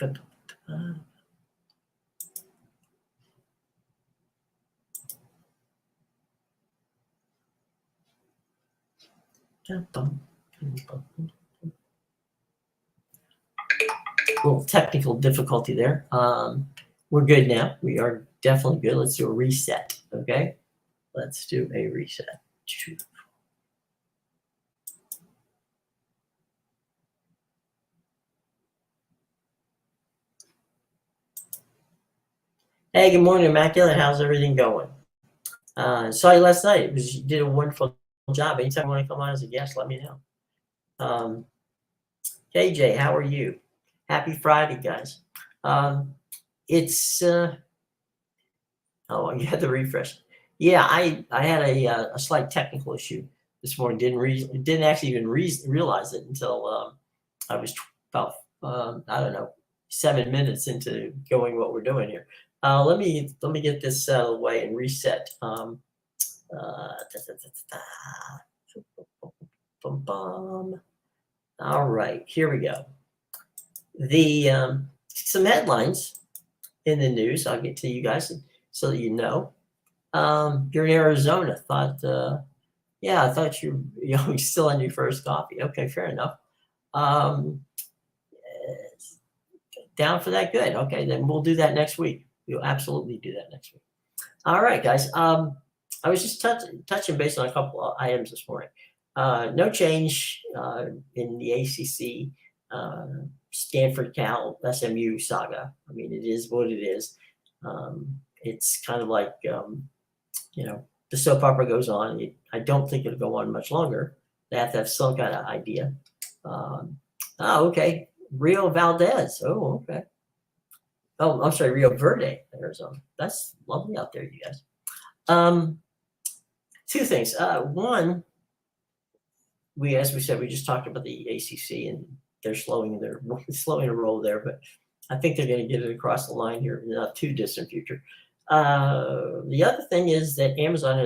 Little technical difficulty there. We're good now. We are definitely good. Let's do a reset. Okay. Let's do a reset. Hey, good morning, Immaculate. How's everything going? Saw you last night. You did a wonderful job. Anytime you want to come on as a guest, let me know. KJ, how are you? Happy Friday, guys. It's oh, you had to refresh. Yeah, I had a slight technical issue this morning. Didn't actually even realize it until I was about I don't know 7 minutes into going what we're doing here. Let me get this out of the way and reset. All right, here we go. The some headlines in the news. I'll get to you guys so that you know. You're in Arizona. Yeah, I thought you're still on your first coffee. Okay, fair enough. Down for that? Good. Okay, then we'll do that next week. We'll absolutely do that next week. All right, guys. I was just touching base on a couple of items this morning. No change in the ACC, Stanford, Cal, SMU saga. I mean, it is what it is. It's kind of like, the soap opera goes on. I don't think it'll go on much longer. They have to have some kind of idea. Okay. Rio Valdez. Oh, okay. Oh, I'm sorry, Rio Verde, Arizona. That's lovely out there, you guys. Two things. One, as we said, we just talked about the ACC and they're slowing the roll there, but I think they're going to get it across the line here in the not too distant future. The other thing is that Amazon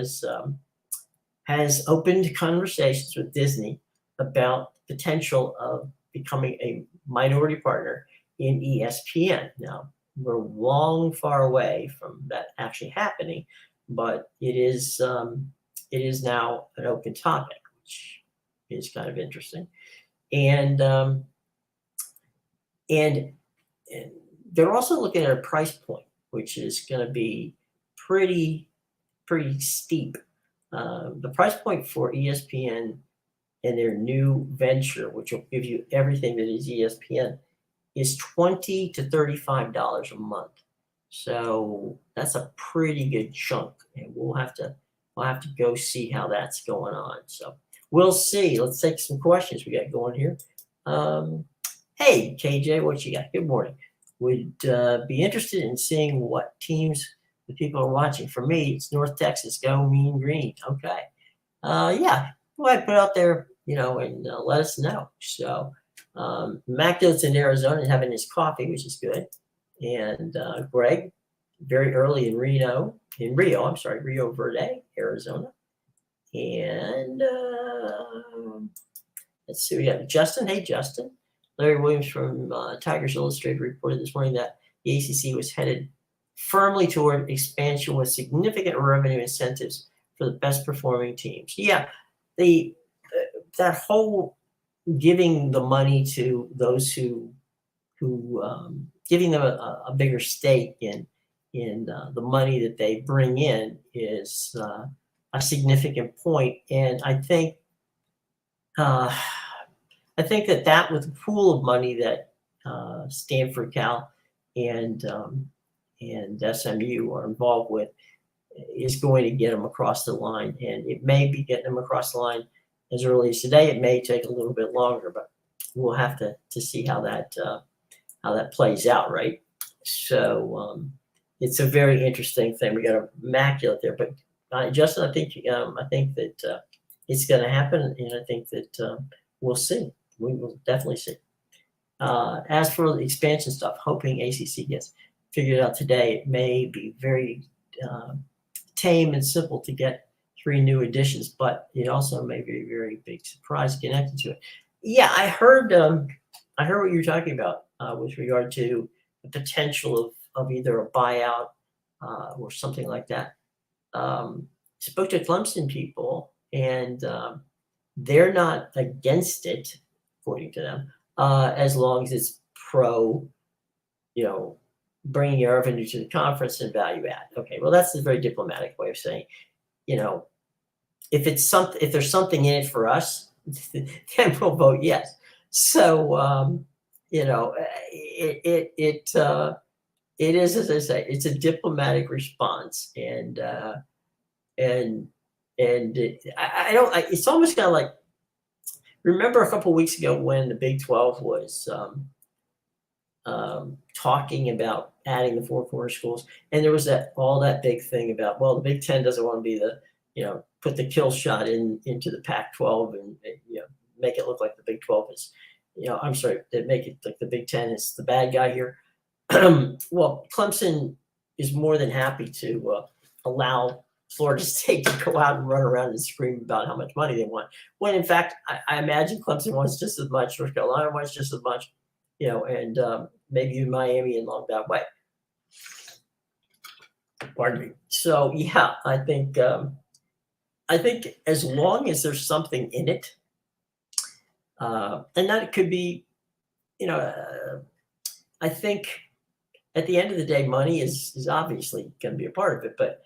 has opened conversations with Disney about the potential of becoming a minority partner in ESPN. Now, we're far away from that actually happening, but it is now an open topic, which is kind of interesting. And they're also looking at a price point, which is going to be pretty steep. The price point for ESPN and their new venture, which will give you everything that is ESPN, is $20 to $35 a month. So that's a pretty good chunk, and we'll have to go see how that's going on. So we'll see. Let's take some questions we got going here. Hey, KJ, what you got? Good morning. Would be interested in seeing what teams the people are watching. For me, it's North Texas. Go Mean Green. Okay. Yeah. Go ahead, put it out there, and let us know. So Mac's in Arizona and having his coffee, which is good. And Greg, very early in Rio Verde, Arizona. And let's see, we got Justin. Hey, Justin. Larry Williams from Tigers Illustrated reported this morning that the ACC was headed firmly toward expansion with significant revenue incentives for the best performing teams. Yeah, that whole giving the money to those who giving them a bigger stake in the money that they bring in is a significant point, and I think that with the pool of money that Stanford, Cal, and SMU are involved with is going to get them across the line, and it may be getting them across the line as early as today. It may take a little bit longer, but we'll have to see how that plays out, right? So it's a very interesting thing. We got a Immaculate there, but Justin, I think that it's going to happen, and I think that we'll see. We will definitely see. As for the expansion stuff, hoping ACC gets figured out today. It may be very tame and simple to get 3 new additions, but it also may be a very big surprise connected to it. Yeah, I heard what you're talking about, with regard to the potential of either a buyout or something like that. Spoke to Clemson people, and they're not against it, according to them, as long as it's pro, you know, bringing your revenue to the conference and value add. Okay, well, that's a very diplomatic way of saying, you know, if there's something in it for us, then we'll vote yes. So, you know, it is, as I say, it's a diplomatic response, and I don't. It's almost kind of like, remember a couple of weeks ago when the Big 12 was talking about adding the four corner schools, and there was all that big thing about, well, the Big 10 doesn't want to be the, you know, put the kill shot into the Pac-12 and you know, make it look like the Big 12 is, you know, I'm sorry, make it like the Big 10 is the bad guy here. Well, Clemson is more than happy to allow Florida State to go out and run around and scream about how much money they want, when in fact I imagine Clemson wants just as much, North Carolina wants just as much, you know, and maybe even Miami along that way. Pardon me. So yeah, I think as long as there's something in it, and that it could be, you know, I think at the end of the day, money is obviously going to be a part of it, but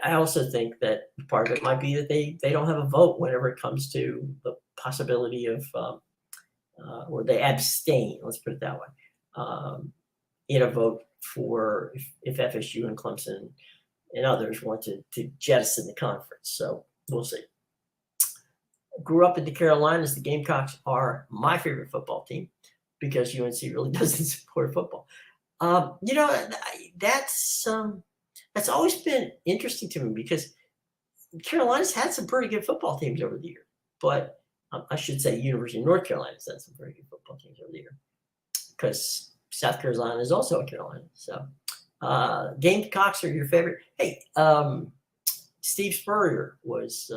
I also think that part of it might be that they don't have a vote whenever it comes to the possibility of, or they abstain, let's put it that way, in a vote for if FSU and Clemson and others want to jettison the conference. So we'll see. Grew up in the Carolinas. The Gamecocks are my favorite football team because UNC really doesn't support football. You know, that's always been interesting to me because Carolina's had some pretty good football teams over the years, but I should say University of North Carolina's had some very good football teams over the years because South Carolina is also a Carolina. So Gamecocks are your favorite. Hey, Steve Spurrier was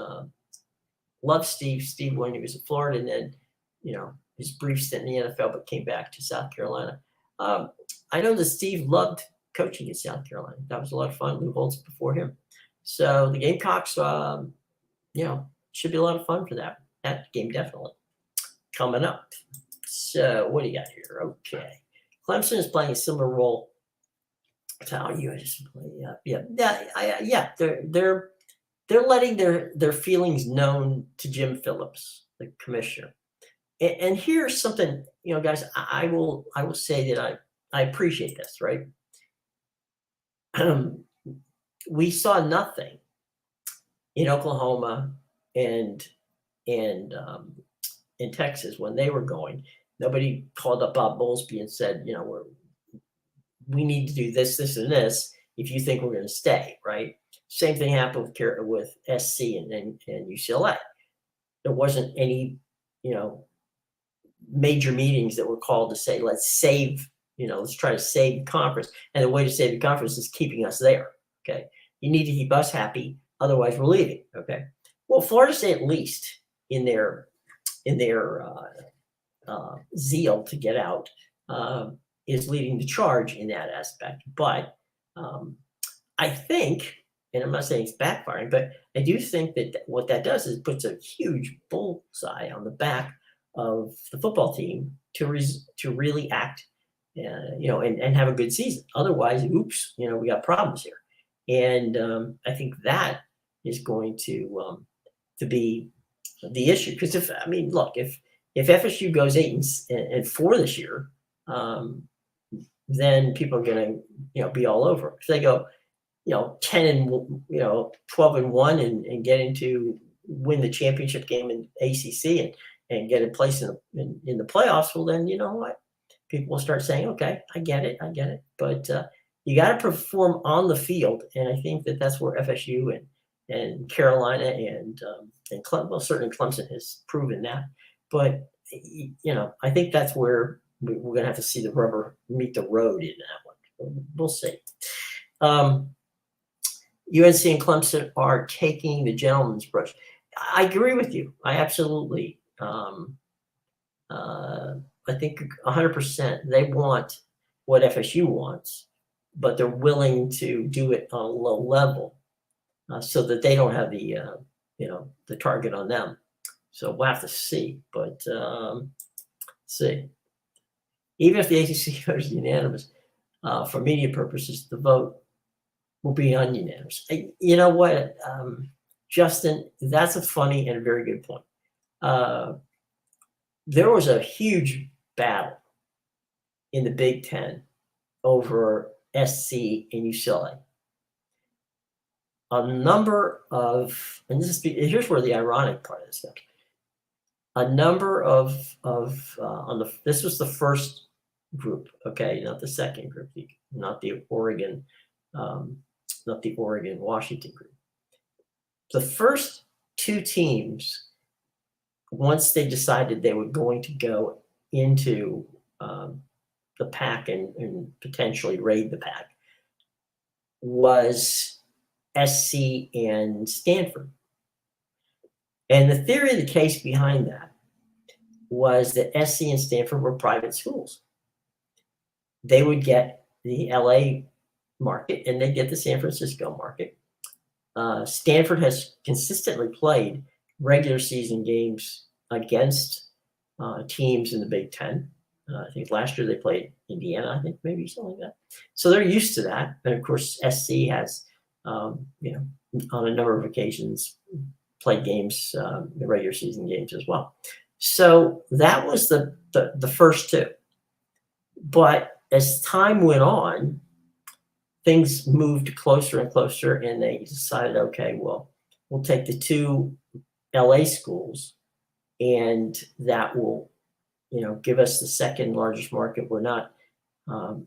loved Steve when he was in Florida, and then, you know, his brief stint in the NFL, but came back to South Carolina. I know that Steve loved coaching in South Carolina. That was a lot of fun. Lou Holtz before him. So the Gamecocks, you know, should be a lot of fun for that game, definitely coming up. So what do you got here? Okay, Clemson is playing a similar role to how you just play. Yeah. They're letting their feelings known to Jim Phillips, the commissioner. And here's something, you know, guys, I will say that I appreciate this, right? We saw nothing in Oklahoma and in Texas when they were going. Nobody called up Bob Bowlesby and said, you know, we need to do this, and this if you think we're going to stay, right? Same thing happened with SC and UCLA. There wasn't any, you know, major meetings that were called to say, let's try to save the conference. And the way to save the conference is keeping us there. Okay. You need to keep us happy. Otherwise we're leaving. Okay. Well, Florida State, at least in their zeal to get out, is leading the charge in that aspect. But I think, and I'm not saying it's backfiring, but I do think that what that does is puts a huge bullseye on the back of the football team to really act, you know, and have a good season. Otherwise, oops, you know, we got problems here. And I think that is going to be the issue. Because if FSU goes 8-4 this year, then people are going to, you know, be all over. If they go, you know, 12-1 and get into win the championship game in ACC and get a place in the playoffs, well, then, you know what? People will start saying, okay, I get it. But you got to perform on the field. And I think that's where FSU and Carolina and Clemson, well, certainly Clemson has proven that. But, you know, I think that's where we're going to have to see the rubber meet the road in that one. We'll see. UNC and Clemson are taking the gentleman's brush. I agree with you. I absolutely I think 100%, they want what FSU wants, but they're willing to do it on a low level so that they don't have the target on them. So we'll have to see. But see, even if the ACC goes unanimous, for media purposes, the vote will be ununanimous. You know what, Justin? That's a funny and a very good point. There was a huge battle in the Big Ten over SC and UCLA. A number of, and here's where the ironic part of this comes. A number of this was the first group, okay, not the second group, not the Oregon Washington group. The first two teams, once they decided they were going to go into the Pac and potentially raid the Pac, was SC and Stanford. And the theory of the case behind that was that SC and Stanford were private schools. They would get the LA market and they'd get the San Francisco market. Stanford has consistently played regular season games against teams in the Big Ten. I think last year they played Indiana, I think maybe something like that. So they're used to that. And of course, SC has, on a number of occasions, played games, the regular season games as well. So that was the first two. But as time went on, things moved closer and closer, and they decided, okay, well, we'll take the two LA schools, and that will, give us the second largest market. We're not, and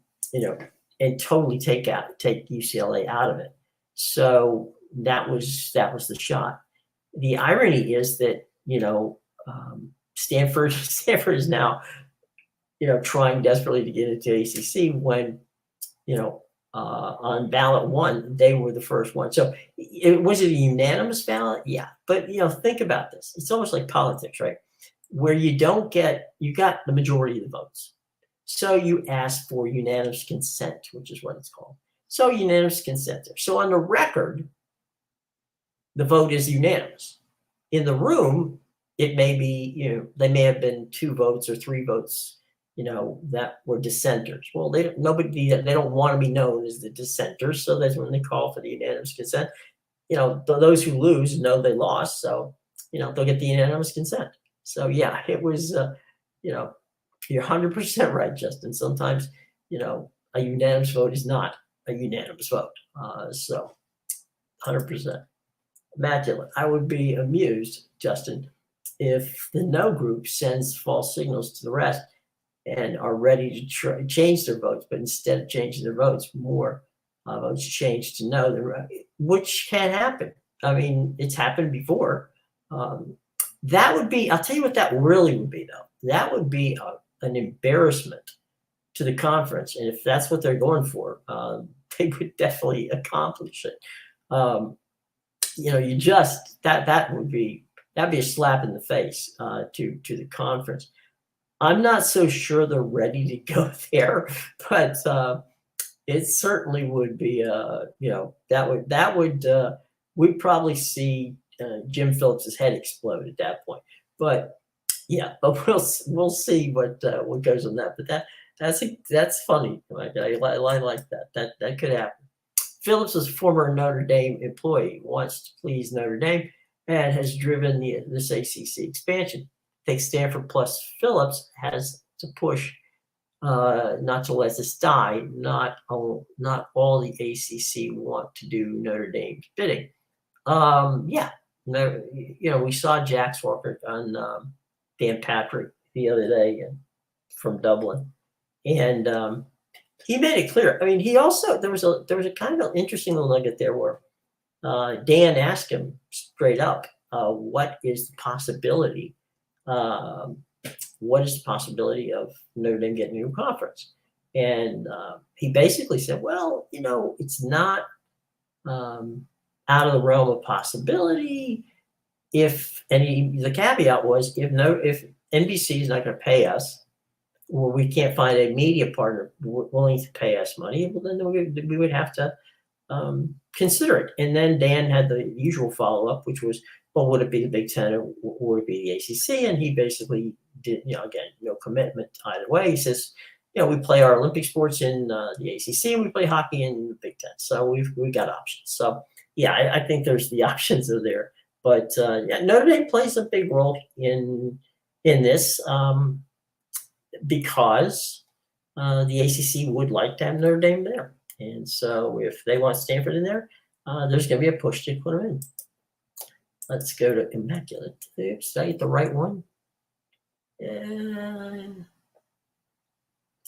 totally take UCLA out of it. So that was the shot. The irony is that Stanford is now trying desperately to get into ACC when on ballot one they were the first one. So was it a unanimous ballot? Yeah, but think about this. It's almost like politics, right? Where you got the majority of the votes, so you ask for unanimous consent, which is what it's called. So unanimous consent there. So on the record, the vote is unanimous. In the room, it may be, they may have been 2 votes or 3 votes, that were dissenters. Well, they don't want to be known as the dissenters, so that's when they call for the unanimous consent. Those who lose know they lost, so they'll get the unanimous consent. So yeah, it was, you're 100% right, Justin. Sometimes, a unanimous vote is not a unanimous vote. So 100%. Immaculate. I would be amused, Justin, if the no group sends false signals to the rest and are ready to change their votes, but instead of changing their votes, more votes change to no, which can happen. I mean, it's happened before. That would be, I'll tell you what that really would be, though. That would be an embarrassment to the conference. And if that's what they're going for, they would definitely accomplish it. You just, that'd be a slap in the face to the conference. I'm not so sure they're ready to go there, but it certainly would be, we'd probably see Jim Phillips's head explode at that point. But yeah, but we'll see what goes on that. But that's funny. Like, I like that. That could happen. Phillips is a former Notre Dame employee, wants to please Notre Dame, and has driven this ACC expansion. I think Stanford plus Phillips has to push not to let this die. Not all the ACC want to do Notre Dame's bidding. We saw Jax Walker on Dan Patrick the other day from Dublin, and he made it clear. I mean, he also there was a kind of interesting little nugget there where Dan asked him straight up, what is the possibility? What is the possibility of Notre Dame getting a new conference? And he basically said, well, it's not out of the realm of possibility. The caveat was if NBC is not going to pay us or we can't find a media partner willing to pay us money, well, then we would have to consider it. And then Dan had the usual follow up, which was, well, would it be the Big Ten or would it be the ACC? And he basically did, again, no commitment either way. He says, we play our Olympic sports in the ACC, and we play hockey in the Big Ten. So we've got options. So yeah, I think there's the options are there. But yeah, Notre Dame plays a big role in this because the ACC would like to have Notre Dame there. And so if they want Stanford in there, there's going to be a push to put them in. Let's go to Immaculate. Oops, did I get the right one?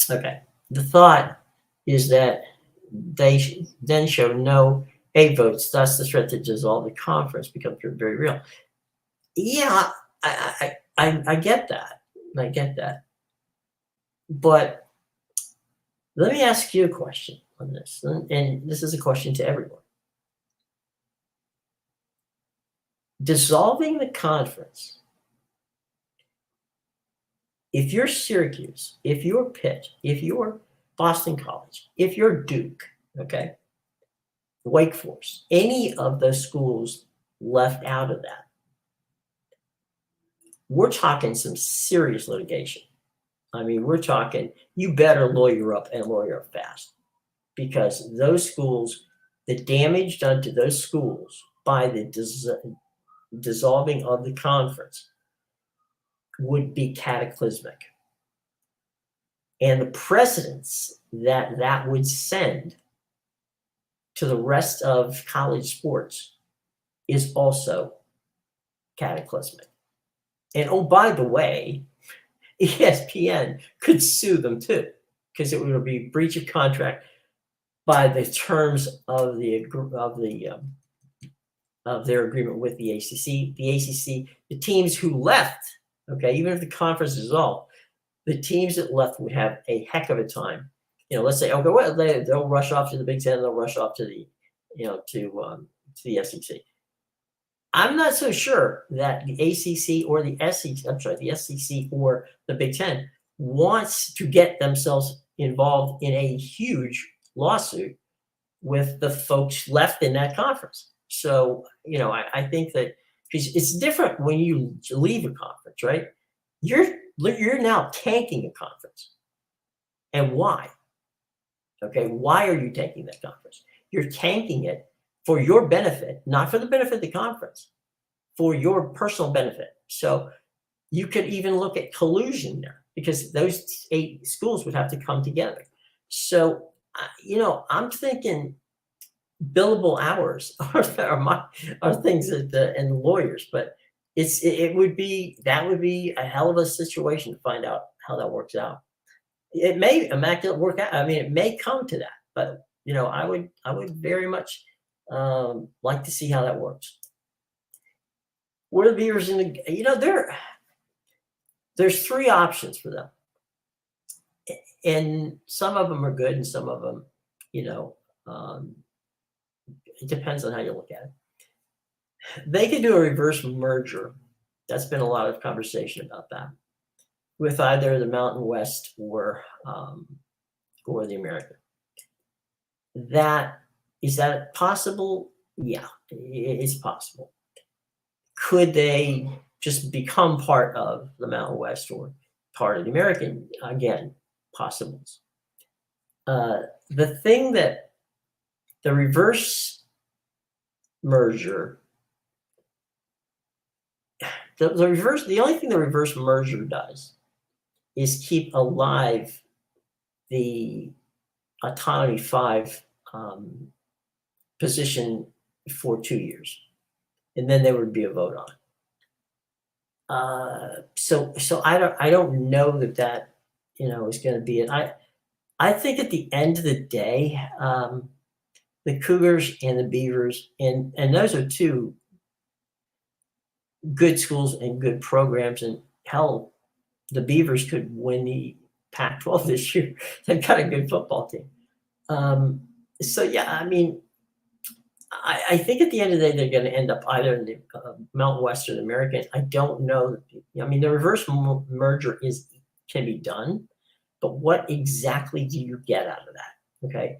Okay. The thought is that they then show no A votes, thus the threat to dissolve the conference becomes very real. Yeah, I get that. I get that. But let me ask you a question on this, and this is a question to everyone. Dissolving the conference, if you're Syracuse, if you're Pitt, if you're Boston College, if you're Duke, okay, Wake Forest, any of those schools left out of that, we're talking some serious litigation. I mean, we're talking, you better lawyer up and lawyer up fast, because those schools, the damage done to those schools by the dissolving of the conference would be cataclysmic. And the precedents that would send to the rest of college sports is also cataclysmic. And oh, by the way, ESPN could sue them too, because it would be breach of contract by the terms of their agreement with the ACC. The ACC, the teams who left, okay, even if the conference is dissolved, the teams that left would have a heck of a time. Let's say, okay, well, they'll rush off to the Big Ten, they'll rush off to the, to the SEC. I'm not so sure that the ACC or the SEC, the SEC or the Big Ten wants to get themselves involved in a huge lawsuit with the folks left in that conference. So, I think that it's different when you leave a conference, right? You're now tanking a conference. And why? Okay, why are you tanking that conference? You're tanking it for your benefit, not for the benefit of the conference, for your personal benefit. So you could even look at collusion there, because those 8 schools would have to come together. So, I'm thinking billable hours are things that and lawyers, but that would be a hell of a situation to find out how that works out. It may immaculate work out. I mean, it may come to that, but I would very much like to see how that works. What are the Beavers in the? There's 3 options for them, and some of them are good, and some of them, it depends on how you look at it. They could do a reverse merger. That's been a lot of conversation about that, with either the Mountain West or the American. Is that possible? Yeah, it's possible. Could they just become part of the Mountain West or part of the American? Again, possibles. The thing that the reverse merger, the only thing the reverse merger does is keep alive the Autonomy 5 position for 2 years, and then there would be a vote on it. So I don't know that is going to be it. I think at the end of the day, the Cougars and the Beavers, and those are 2 good schools and good programs, and hell, the Beavers could win the Pac-12 this year. They've got a good football team. So yeah, I mean, I think at the end of the day, they're going to end up either in the Mountain West or the American. I don't know. I mean, the reverse merger can be done. but what exactly do you get out of that? Okay.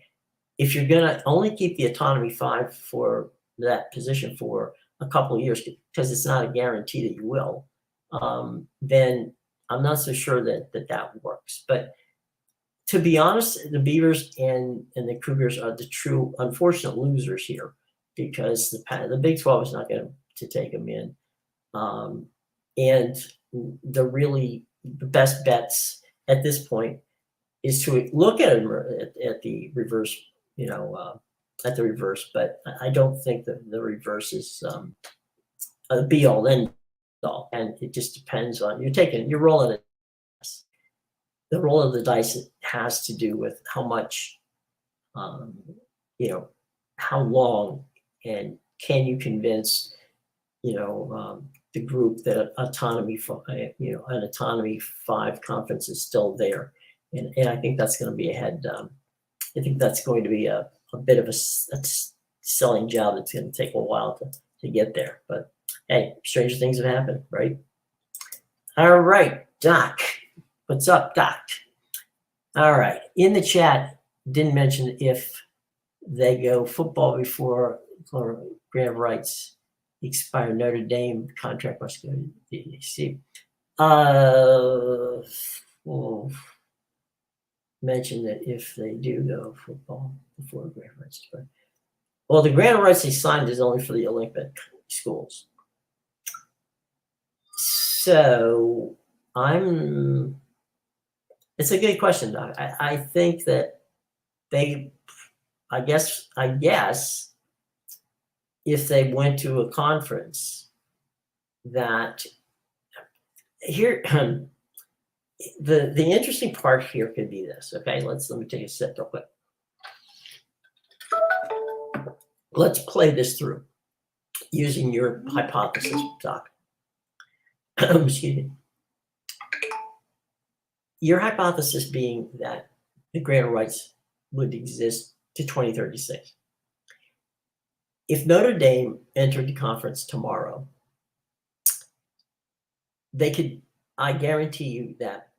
If you're going to only keep the autonomy 5 for that position for a couple of years, because it's not a guarantee that you will, then I'm not so sure that works. But to be honest, the Beavers and the Cougars are the true unfortunate losers here, because the Big 12 is not going to take them in. And the best bets at this point is to look at the reverse, at the reverse. But I don't think that the reverse is a be all end all, and it just depends on you're rolling it. The roll of the dice has to do with how much, how long, and can you convince, the group that an autonomy 5 conference is still there, and I think that's going to be ahead. I think that's going to be a bit of a selling job that's going to take a while to get there. But hey, stranger things have happened, right? All right, Doc. What's up, Doc? All right. In the chat, didn't mention if they go football before grant of rights expire. Notre Dame contract must go to the ACC. Mention that if they do go football before grant of rights expire. Well, the grant of rights they signed is only for the Olympic schools. So it's a good question, Doc. I think that I guess if they went to a conference that here, the interesting part here could be this. Okay, let me take a sip real quick. Let's play this through using your hypothesis, Doc. Excuse me. Your hypothesis being that the grant of rights would exist to 2036. If Notre Dame entered the conference tomorrow, I guarantee you that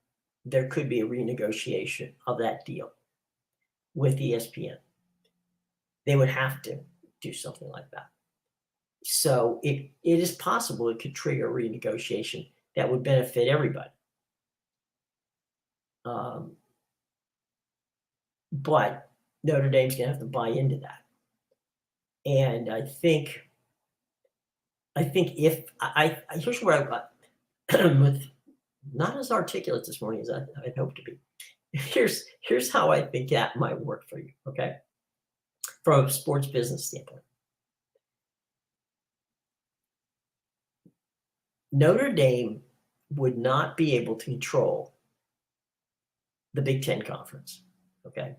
there could be a renegotiation of that deal with ESPN. They would have to do something like that. So it is possible it could trigger a renegotiation that would benefit everybody. But Notre Dame's going to have to buy into that. And I think if here's where I got with not as articulate this morning as I'd hoped to be. Here's how I think that might work for you, okay? From a sports business standpoint. Notre Dame would not be able to control the Big Ten Conference, okay?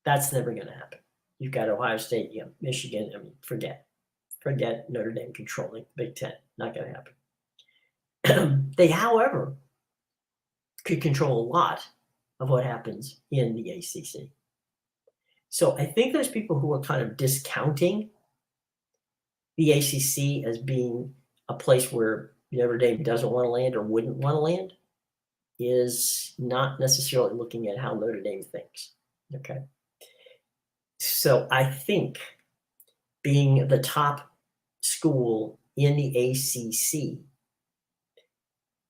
That's never going to happen. You've got Ohio State, you have Michigan. I mean, forget Notre Dame controlling the Big Ten. Not going to happen. They, however, could control a lot of what happens in the ACC. So I think there's people who are kind of discounting the ACC as being a place where Notre Dame doesn't want to land or wouldn't want to land, is not necessarily looking at how Notre Dame thinks. Okay. So I think being the top school in the ACC,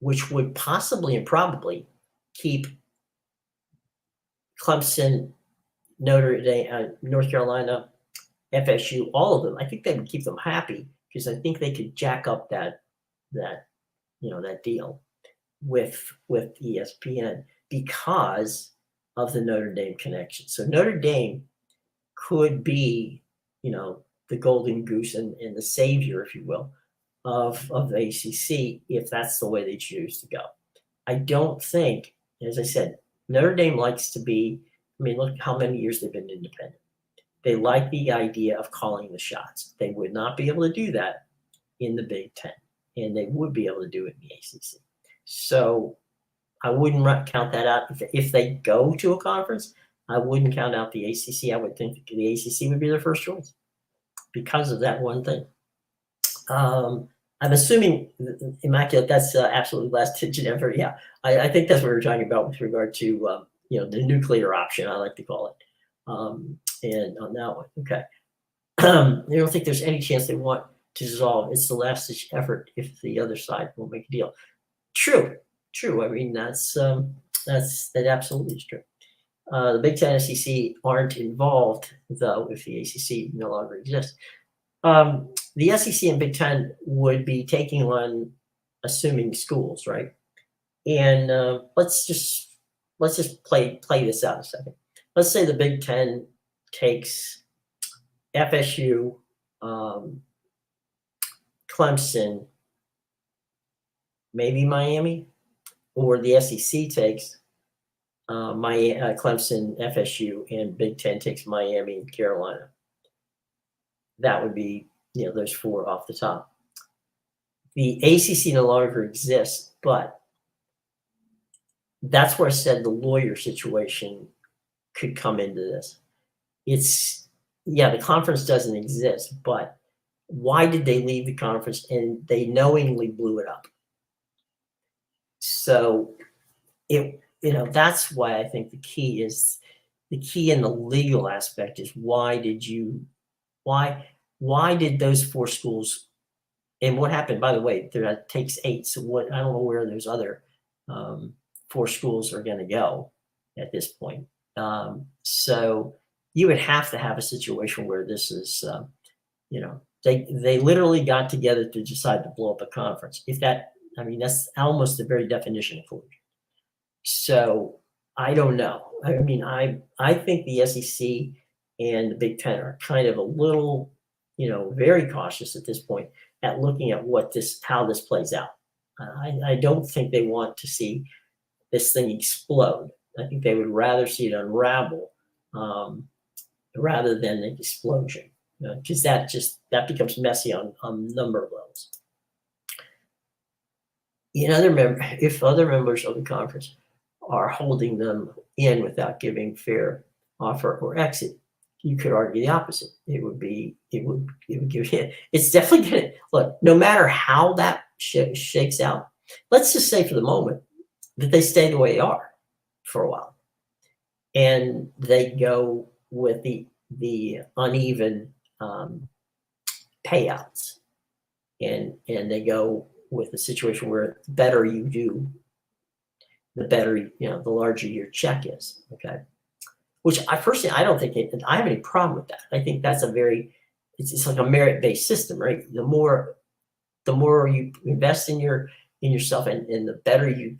which would possibly and probably keep Clemson, Notre Dame, North Carolina, FSU, all of them, I think they would keep them happy, because I think they could jack up that deal with ESPN because of the Notre Dame connection. So Notre Dame could be, the golden goose and the savior, if you will, of the ACC, if that's the way they choose to go. I don't think, as I said, Notre Dame likes to be, look how many years they've been independent. They like the idea of calling the shots. They would not be able to do that in the Big Ten, and they would be able to do it in the ACC. So I wouldn't count that out. If they go to a conference, I wouldn't count out the ACC. I would think the ACC would be their first choice because of that one thing. I'm assuming, Immaculate, that's absolutely last digit ever. Yeah, I think that's what we were talking about with regard to, the nuclear option, I like to call it. And on that one, okay. You don't think there's any chance they want to dissolve? It's the last ditch effort if the other side will make a deal. True, true. I mean, that absolutely is true. The Big Ten and SEC aren't involved, though, if the ACC no longer exists. The SEC and Big Ten would be taking on assuming schools, right? And let's just play this out a second. Let's say the Big Ten takes FSU, Clemson, maybe Miami, or the SEC takes Clemson, FSU, and Big Ten takes Miami and Carolina. That would be, those four off the top. The ACC no longer exists, but that's where I said the lawyer situation could come into this. The conference doesn't exist, but why did they leave the conference? And they knowingly blew it up. So that's why I think the key in the legal aspect is why did those four schools, and what happened, by the way, that takes 8. So I don't know where those other 4 schools are going to go at this point. So you would have to have a situation where this is, they literally got together to decide to blow up a conference. That's almost the very definition of collusion. So I don't know. I mean, I think the SEC and the Big Ten are kind of a little, very cautious at this point at looking at how this plays out. I don't think they want to see this thing explode. I think they would rather see it unravel rather than an explosion, because that becomes messy on a number of levels. If other members of the conference are holding them in without giving fair offer or exit, you could argue the opposite. It would give it. It's definitely going to look. No matter how that shakes out, let's just say for the moment that they stay the way they are for a while, and they go with the uneven payouts, and they go with a situation where the better you do, the better, the larger your check is. Okay. Which I don't think I have any problem with that. I think that's it's like a merit-based system, right? The more you invest in yourself and the better you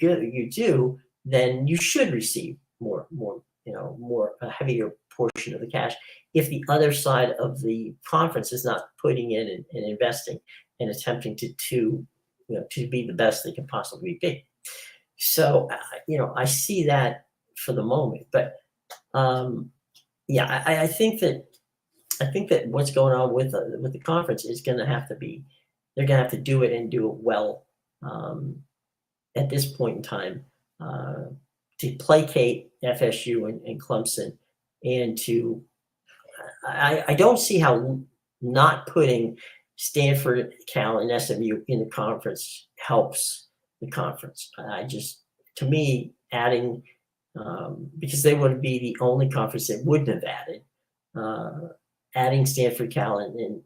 do, then you should receive more, a heavier portion of the cash. If the other side of the conference is not putting in and investing and attempting to be the best they can possibly be. So, I see that for the moment, but I think that what's going on with the conference is going to have to be, they're going to have to do it and do it well at this point in time to placate FSU and Clemson, and I don't see how not putting Stanford, Cal, and SMU in the conference helps the conference. To me, adding because they would be the only conference that wouldn't have added. Adding Stanford, Cal, and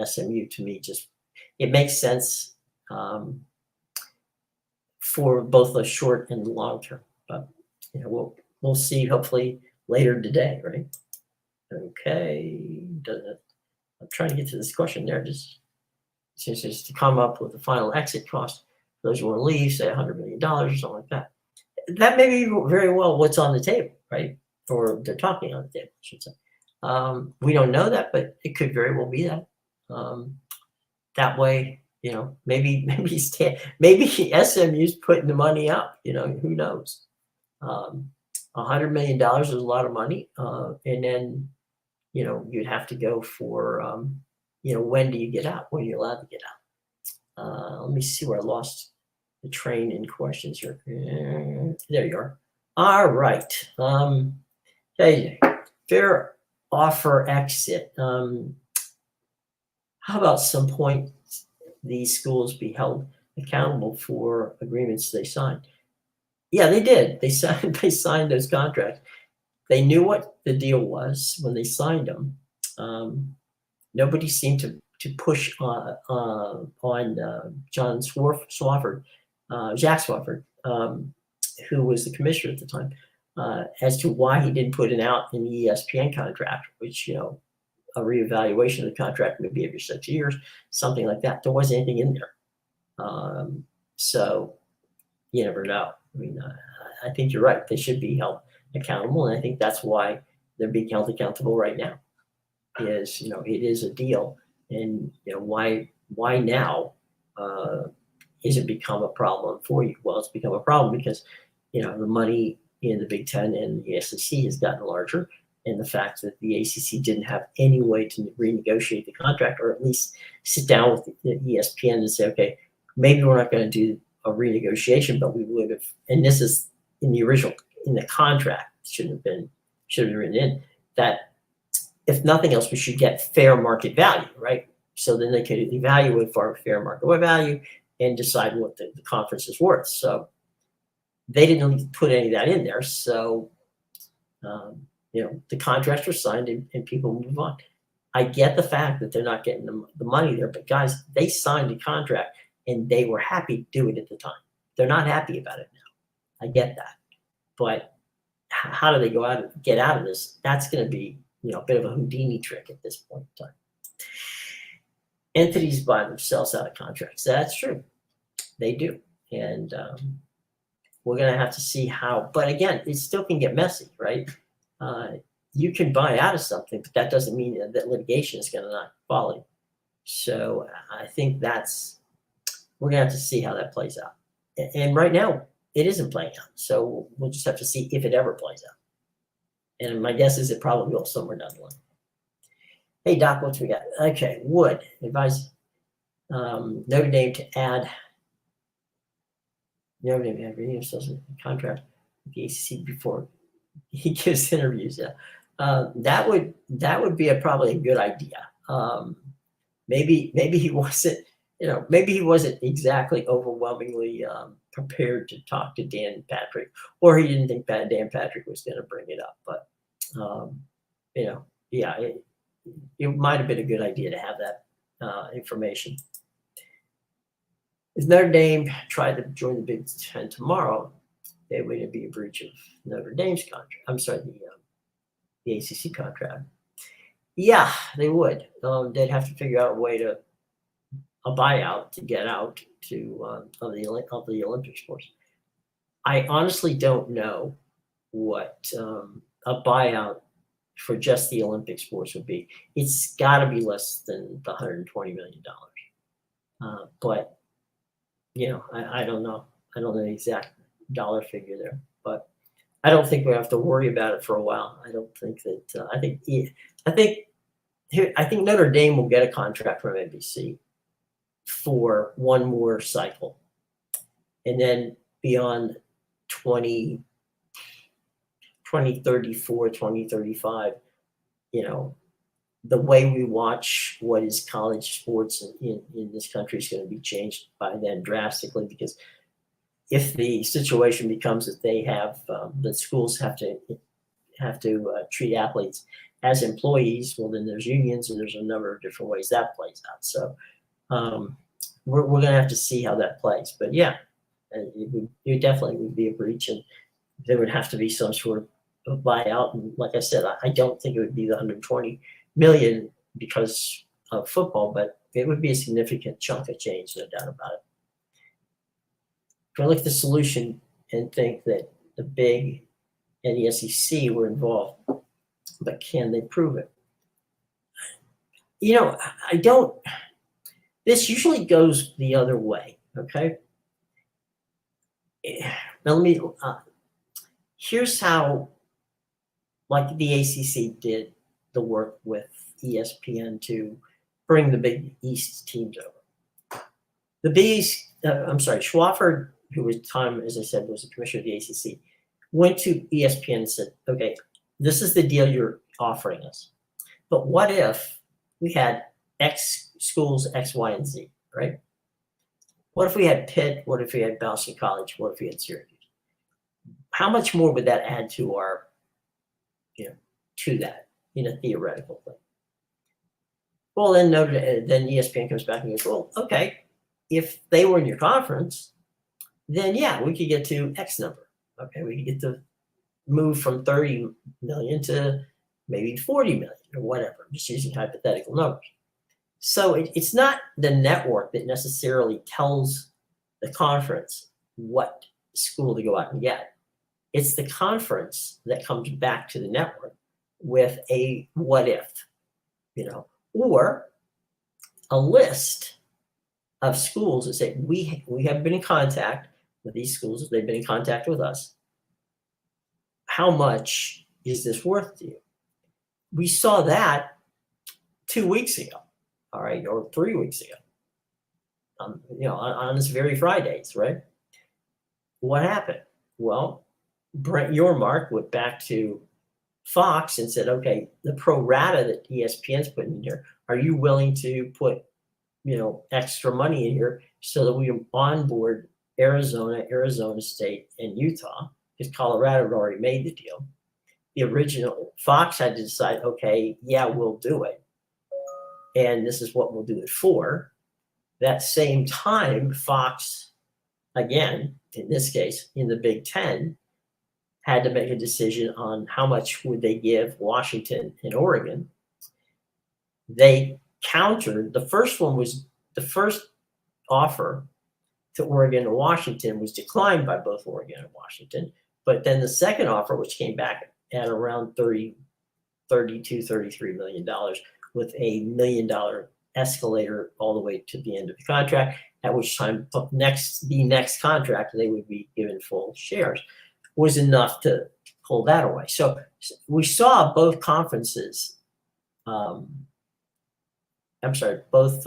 SMU, to me, it makes sense for both the short and the long term. But we'll see hopefully later today, right? Okay, I'm trying to get to this question there. Just to come up with the final exit cost for those who want to leave, say $100 million or something like that. That may be very well what's on the table, right? Or they're talking on the table, I should say. We don't know that, but it could very well be that. That way, maybe SMU's putting the money up. Who knows? $100 million is a lot of money, and then you'd have to go for when do you get out? When are you allowed to get out? Let me see where I lost the train in questions here. There you are. All right. Okay. Fair offer exit. How about some point these schools be held accountable for agreements they signed. Yeah, they did. They signed they signed those contracts. They knew what the deal was when they signed them. Nobody seemed to push on John Swafford, Jack Swafford, who was the commissioner at the time, as to why he didn't put it out in the ESPN contract, which, a reevaluation of the contract maybe every 6 years, something like that. There wasn't anything in there. So you never know. I mean, I think you're right. They should be held accountable. And I think that's why they're being held accountable right now is, it is a deal. And, why now has it become a problem for you? Well, it's become a problem because, the money in the Big Ten and the SEC has gotten larger. And the fact that the ACC didn't have any way to renegotiate the contract, or at least sit down with the ESPN and say, okay, maybe we're not going to do a renegotiation, but we would have. And this is in the contract, should have been written in that if nothing else, we should get fair market value, right? So then they could evaluate for fair market value and decide what the conference is worth. So they didn't put any of that in there. So, the contracts were signed and people move on. I get the fact that they're not getting the money there, but guys, they signed a contract and they were happy to do it at the time. They're not happy about it now. I get that. But how do they get out of this? That's going to be, a bit of a Houdini trick at this point in time. Entities buy themselves out of contracts. That's true. They do. And we're going to have to see how. But again, it still can get messy, right? You can buy out of something, but that doesn't mean that litigation is going to not follow. So I think we're going to have to see how that plays out. And right now, it isn't playing out. So we'll just have to see if it ever plays out. And my guess is it probably will somewhere down the line. Hey, Doc, what we got? Okay, Wood advise Notre Dame to add renew themselves a contract with the ACC before he gives interviews. Yeah, that would be probably a good idea. Maybe he wasn't. Maybe he wasn't exactly overwhelmingly prepared to talk to Dan Patrick, or he didn't think Dan Patrick was going to bring it up. But yeah, it might have been a good idea to have that information. If Notre Dame tried to join the Big Ten tomorrow, it would be a breach of Notre Dame's contract. I'm sorry, the ACC contract. Yeah, they would. They'd have to figure out a way to a buyout to get out of the Olympic sports. I honestly don't know what a buyout for just the Olympic sports would be. It's got to be less than the $120 million. But I don't know. I don't know the exact dollar figure there, but I don't think we have to worry about it for a while. I don't think that. I think Notre Dame will get a contract from NBC for one more cycle, and then beyond 2034, 2035, the way we watch what is college sports in this country is going to be changed by then drastically, because if the situation becomes that they have the schools have to treat athletes as employees, well, then there's unions and there's a number of different ways that plays out. So we're going to have to see how that plays. But yeah, it definitely would be a breach, and there would have to be some sort of buyout. And like I said, I don't think it would be the $120 million because of football, but it would be a significant chunk of change, no doubt about it. If I look at the solution and think that the Big and the SEC were involved, but can they prove it? I don't. This usually goes the other way. Okay. Now let me. Here's how, like the ACC did the work with ESPN to bring the Big East teams over. The Big East, Swafford, who was at the time, as I said, was the commissioner of the ACC, went to ESPN and said, okay, this is the deal you're offering us. But what if we had X schools, X, Y, and Z, right? What if we had Pitt? What if we had Boston College? What if we had Syracuse? How much more would that add to our, to that in a theoretical thing? Well, then ESPN comes back and goes, well, okay, if they were in your conference, then yeah, we could get to X number. Okay, we could get to move from 30 million to maybe 40 million or whatever. I'm just using hypothetical numbers. So it's not the network that necessarily tells the conference what school to go out and get. It's the conference that comes back to the network with a what if, or a list of schools that say, we have been in contact with these schools, they've been in contact with us. How much is this worth to you? We saw that 2 weeks ago, all right, or 3 weeks ago, on this very Fridays, right? What happened? Well, Brent Yormark went back to Fox and said, okay, the pro rata that ESPN's putting in here, are you willing to put, extra money in here so that we can onboard Arizona, Arizona State, and Utah? Because Colorado had already made the deal. The original Fox had to decide, okay, yeah, we'll do it. And this is what we'll do it for. That same time, Fox, again, in this case, in the Big Ten, had to make a decision on how much would they give Washington and Oregon. They countered. The first offer to Oregon and Washington was declined by both Oregon and Washington. But then the second offer, which came back at around $32, $33 million with $1 million escalator all the way to the end of the contract, at which time the next contract, they would be given full shares, was enough to pull that away. So we saw both conferences, both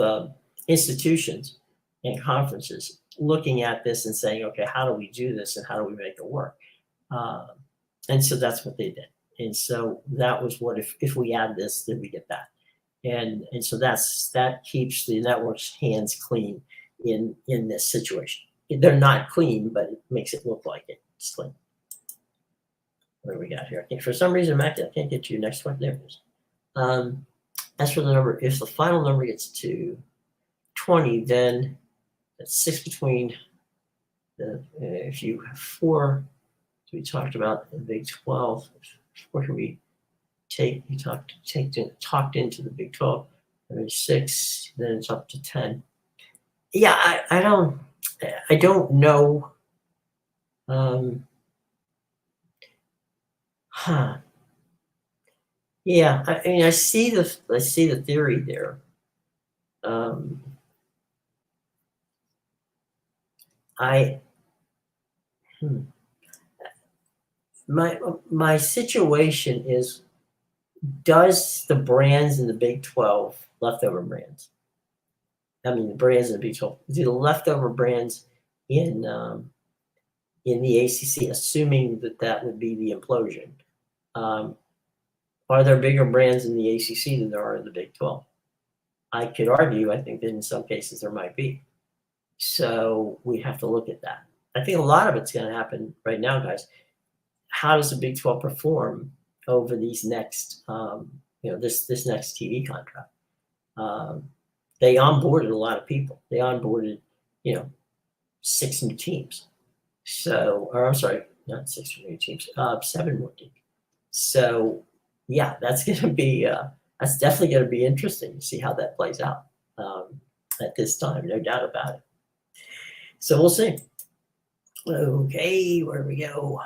institutions and conferences looking at this and saying, okay, how do we do this and how do we make it work? And so that's what they did. And so that was what, if we add this, then we get that. And so that keeps the network's hands clean in this situation. They're not clean, but it makes it look like it's clean. What do we got here? I think for some reason, Mac, I can't get to your next one. There it is. As for the number, if the final number gets to 20, then that's 6 between if you have 4, we talked about the Big 12. Where can we take? You talked into the Big 12. And then 6, then it's up to 10. Yeah, I don't know. Yeah, I mean, I see the theory there. My situation is, does the brands in the Big 12, leftover brands, the brands in the Big 12, do the leftover brands in the ACC, assuming that would be the implosion, are there bigger brands in the ACC than there are in the Big 12? I could argue, I think that in some cases there might be. So we have to look at that. I think a lot of it's going to happen right now, guys. How does the Big 12 perform over these next, this next TV contract? They onboarded a lot of people. They onboarded, 6 new teams. So, or I'm sorry, not 6 new teams, 7 more teams. So, yeah, that's definitely going to be interesting to see how that plays out at this time, no doubt about it. So we'll see. Okay, where do we go?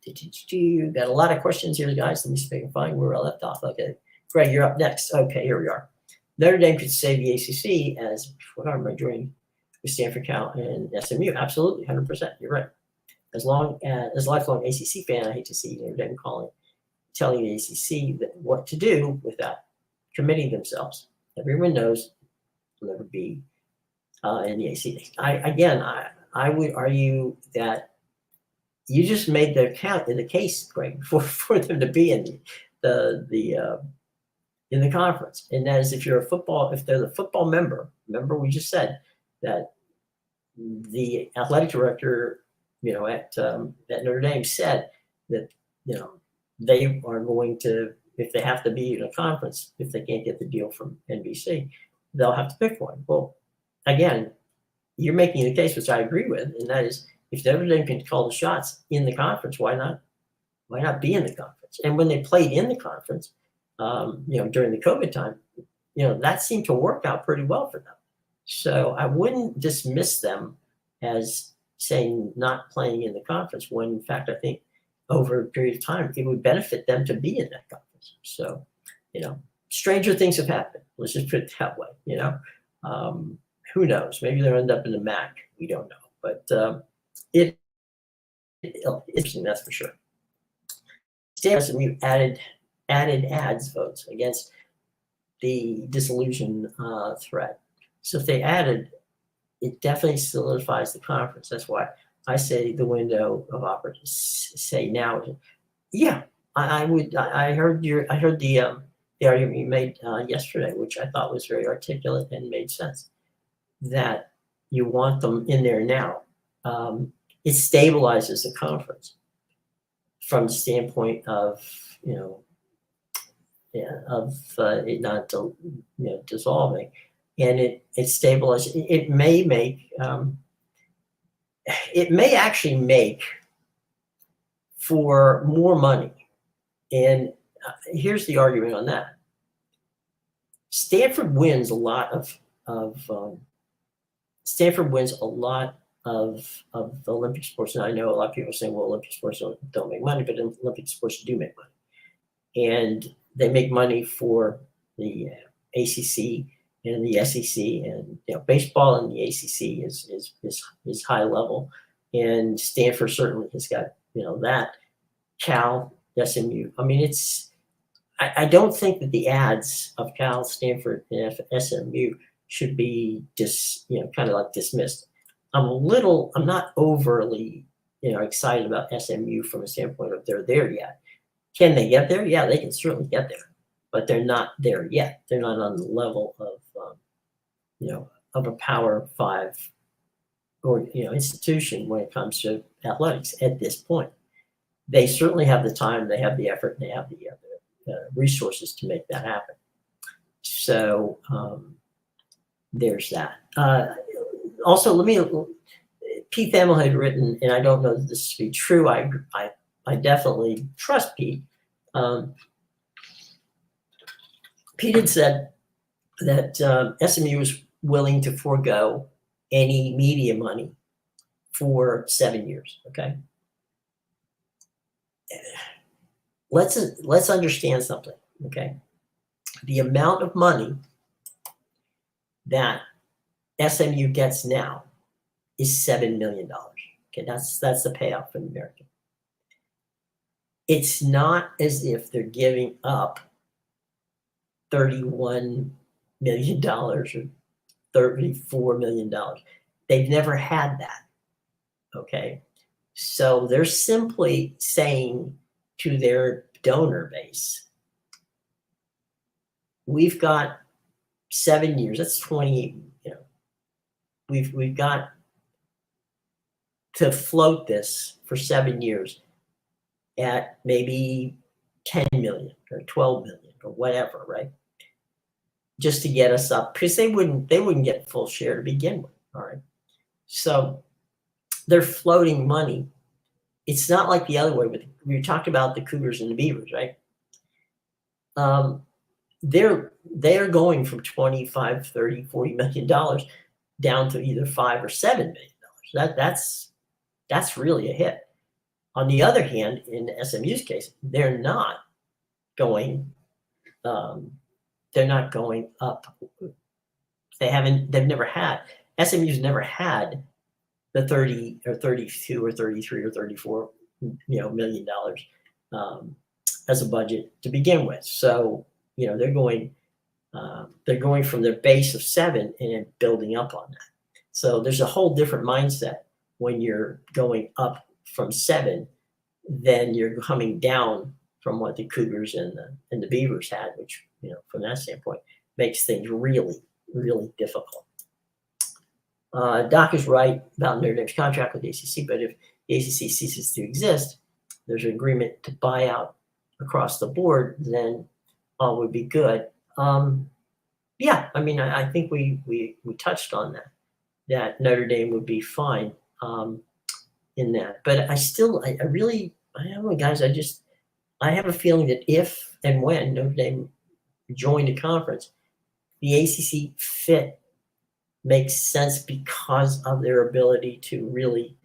Got a lot of questions here, guys. Let me see if I can find where I left off. Okay, Greg, you're up next. Okay, here we are. Notre Dame could save the ACC as what am I doing with Stanford, Cal, and SMU. Absolutely, 100%. You're right. As a lifelong ACC fan, I hate to see Notre Dame telling the ACC what to do without committing themselves. Everyone knows they'll never be in the ACC. I would argue that you just made the case, Greg, for them to be in in the conference, and that is if they're the football member. Remember, we just said that the athletic director, at Notre Dame said that, they are going to, if they have to be in a conference, if they can't get the deal from NBC, they'll have to pick one. Well, again, you're making the case, which I agree with, and that is, if Notre Dame can call the shots in the conference, why not? Why not be in the conference? And when they played in the conference, during the COVID time, that seemed to work out pretty well for them. So I wouldn't dismiss them as saying not playing in the conference, when in fact, I think over a period of time, it would benefit them to be in that conference. So, stranger things have happened. Let's just put it that way, who knows? Maybe they'll end up in the MAC. We don't know. But it's interesting, that's for sure. Stanford added ads votes against the dissolution threat. So if they added, it definitely solidifies the conference. That's why I say the window of opportunity. Say now. Yeah, I would. I heard the argument you made yesterday, which I thought was very articulate and made sense. That you want them in there now. It stabilizes the conference from the standpoint of it not dissolving, and it stabilizes. It may actually make for more money, and here's the argument on that. Stanford wins a lot of the Olympic sports. And I know a lot of people are saying, well, Olympic sports don't make money, but Olympic sports do make money. And they make money for the ACC and the SEC, and baseball in the ACC is high level, and Stanford certainly has got that. Cal, SMU. I mean, I don't think that the ads of Cal, Stanford, and SMU should be kind of like dismissed. I'm not overly excited about SMU from a standpoint of they're there yet. Can they get there? Yeah, they can certainly get there, but they're not there yet. They're not on the level of of a Power 5 or institution when it comes to athletics at this point. They certainly have the time, they have the effort, and they have the resources to make that happen. So there's that. Also, Pete Thamel had written, and I don't know that this to be true. I definitely trust Pete. Pete had said that SMU was willing to forego any media money for 7 years. Okay, let's understand something. Okay, the amount of money that SMU gets now is $7 million. Okay, that's the payout for the American. It's not as if they're giving up $31 million or $34 million. They've never had that. Okay, so they're simply saying to their donor base, we've got 7 years. That's 28. We've got to float this for 7 years at maybe 10 million or 12 million or whatever, right? Just to get us up, because they wouldn't get full share to begin with. All right. So they're floating money. It's not like the other way, but we talked about the Cougars and the Beavers, right? They're going from 25, 30, $40 million down to either $5 or $7 million. That's really a hit. On the other hand, in SMU's case, they're not going up. They've never had, SMU's never had the 30 or 32 or 33 or 34 million dollars as a budget to begin with. So they're going from their base of 7 and building up on that. So there's a whole different mindset when you're going up from 7 than you're coming down from what the Cougars and the Beavers had, which from that standpoint makes things really, really difficult. Doc is right about Notre Dame's contract with the ACC, but if the ACC ceases to exist, there's an agreement to buy out across the board, then all would be good. Yeah, I mean, I think we touched on that Notre Dame would be fine in that. But I really, I don't know, guys, I have a feeling that if and when Notre Dame joined a conference, the ACC fit makes sense because of their ability to really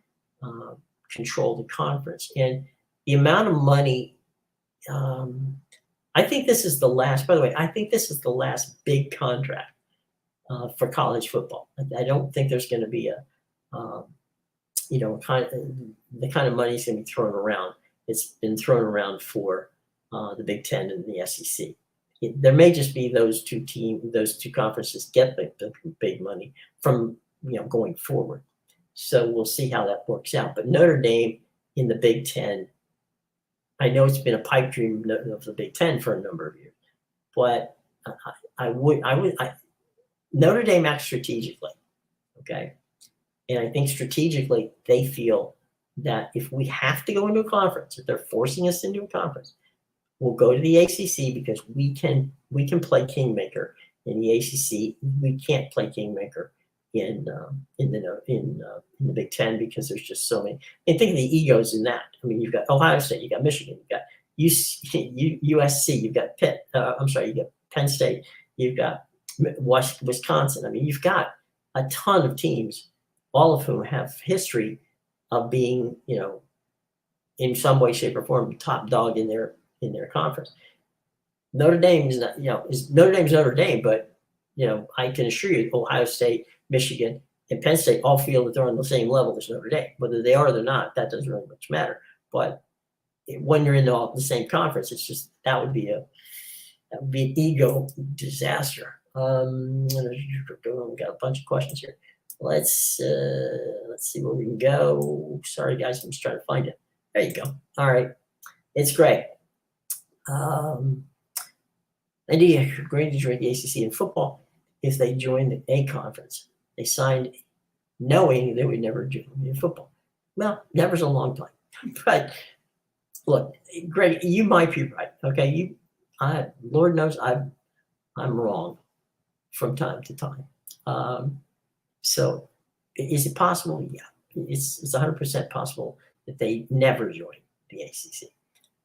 control the conference. And the amount of money, I think this is the last, by the way, I think this is the last big contract for college football. I don't think there's going to be the kind of money is going to be thrown around. It's been thrown around for the Big Ten and the SEC. There may just be those two conferences get the big money from going forward. So we'll see how that works out. But Notre Dame in the Big Ten, I know it's been a pipe dream of the Big Ten for a number of years, but Notre Dame acts strategically, okay? And I think strategically they feel that if we have to go into a conference, if they're forcing us into a conference, we'll go to the ACC because we can play kingmaker in the ACC. We can't play kingmaker in the Big Ten because there's just so many. And think of the egos in that. I mean, you've got Ohio State, you've got Michigan, you've got USC, you've got you got Penn State, you've got Wisconsin. I mean, you've got a ton of teams, all of whom have history of being, in some way, shape, or form, top dog in their conference. Notre Dame is not, Notre Dame's Notre Dame, but I can assure you, Ohio State, Michigan, and Penn State all feel that they're on the same level as Notre Dame. Whether they are or they're not, that doesn't really much matter. But when you're in the same conference, it's just that would be an ego disaster. We got a bunch of questions here. Let's see where we can go. Sorry, guys, I'm just trying to find it. There you go. All right, it's great. India agreed to join the ACC in football if they joined the A conference. They signed knowing they would never join in football. Well, never's a long time. But look, Greg, you might be right. Okay, Lord knows I'm wrong from time to time. So is it possible? Yeah, it's 100% possible that they never join the ACC.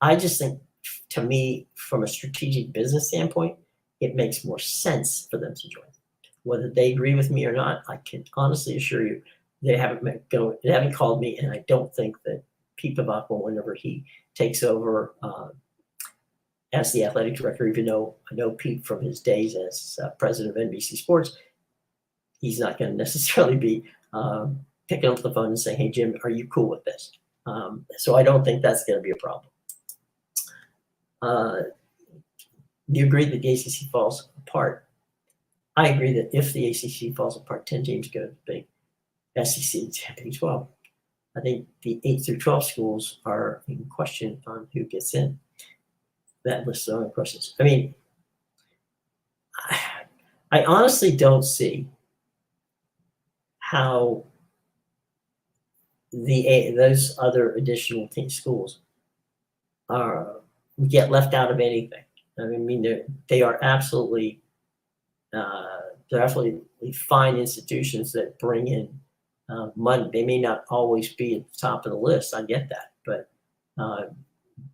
I just think, to me, from a strategic business standpoint, it makes more sense for them to join. Whether they agree with me or not, I can honestly assure you they haven't called me, and I don't think that Pete Pavakwa, whenever he takes over as the athletic director, even though I know Pete from his days as president of NBC Sports, he's not going to necessarily be picking up the phone and saying, "Hey, Jim, are you cool with this?" So I don't think that's going to be a problem. You agree that the ACC falls apart. I agree that if the ACC falls apart, 10 teams go to the big SEC, Big 12. I think the 8 through 12 schools are in question on who gets in. That list of questions. I mean, I honestly don't see how those other additional schools get left out of anything. I mean, they are absolutely they're absolutely fine institutions that bring in money. They may not always be at the top of the list. I get that, but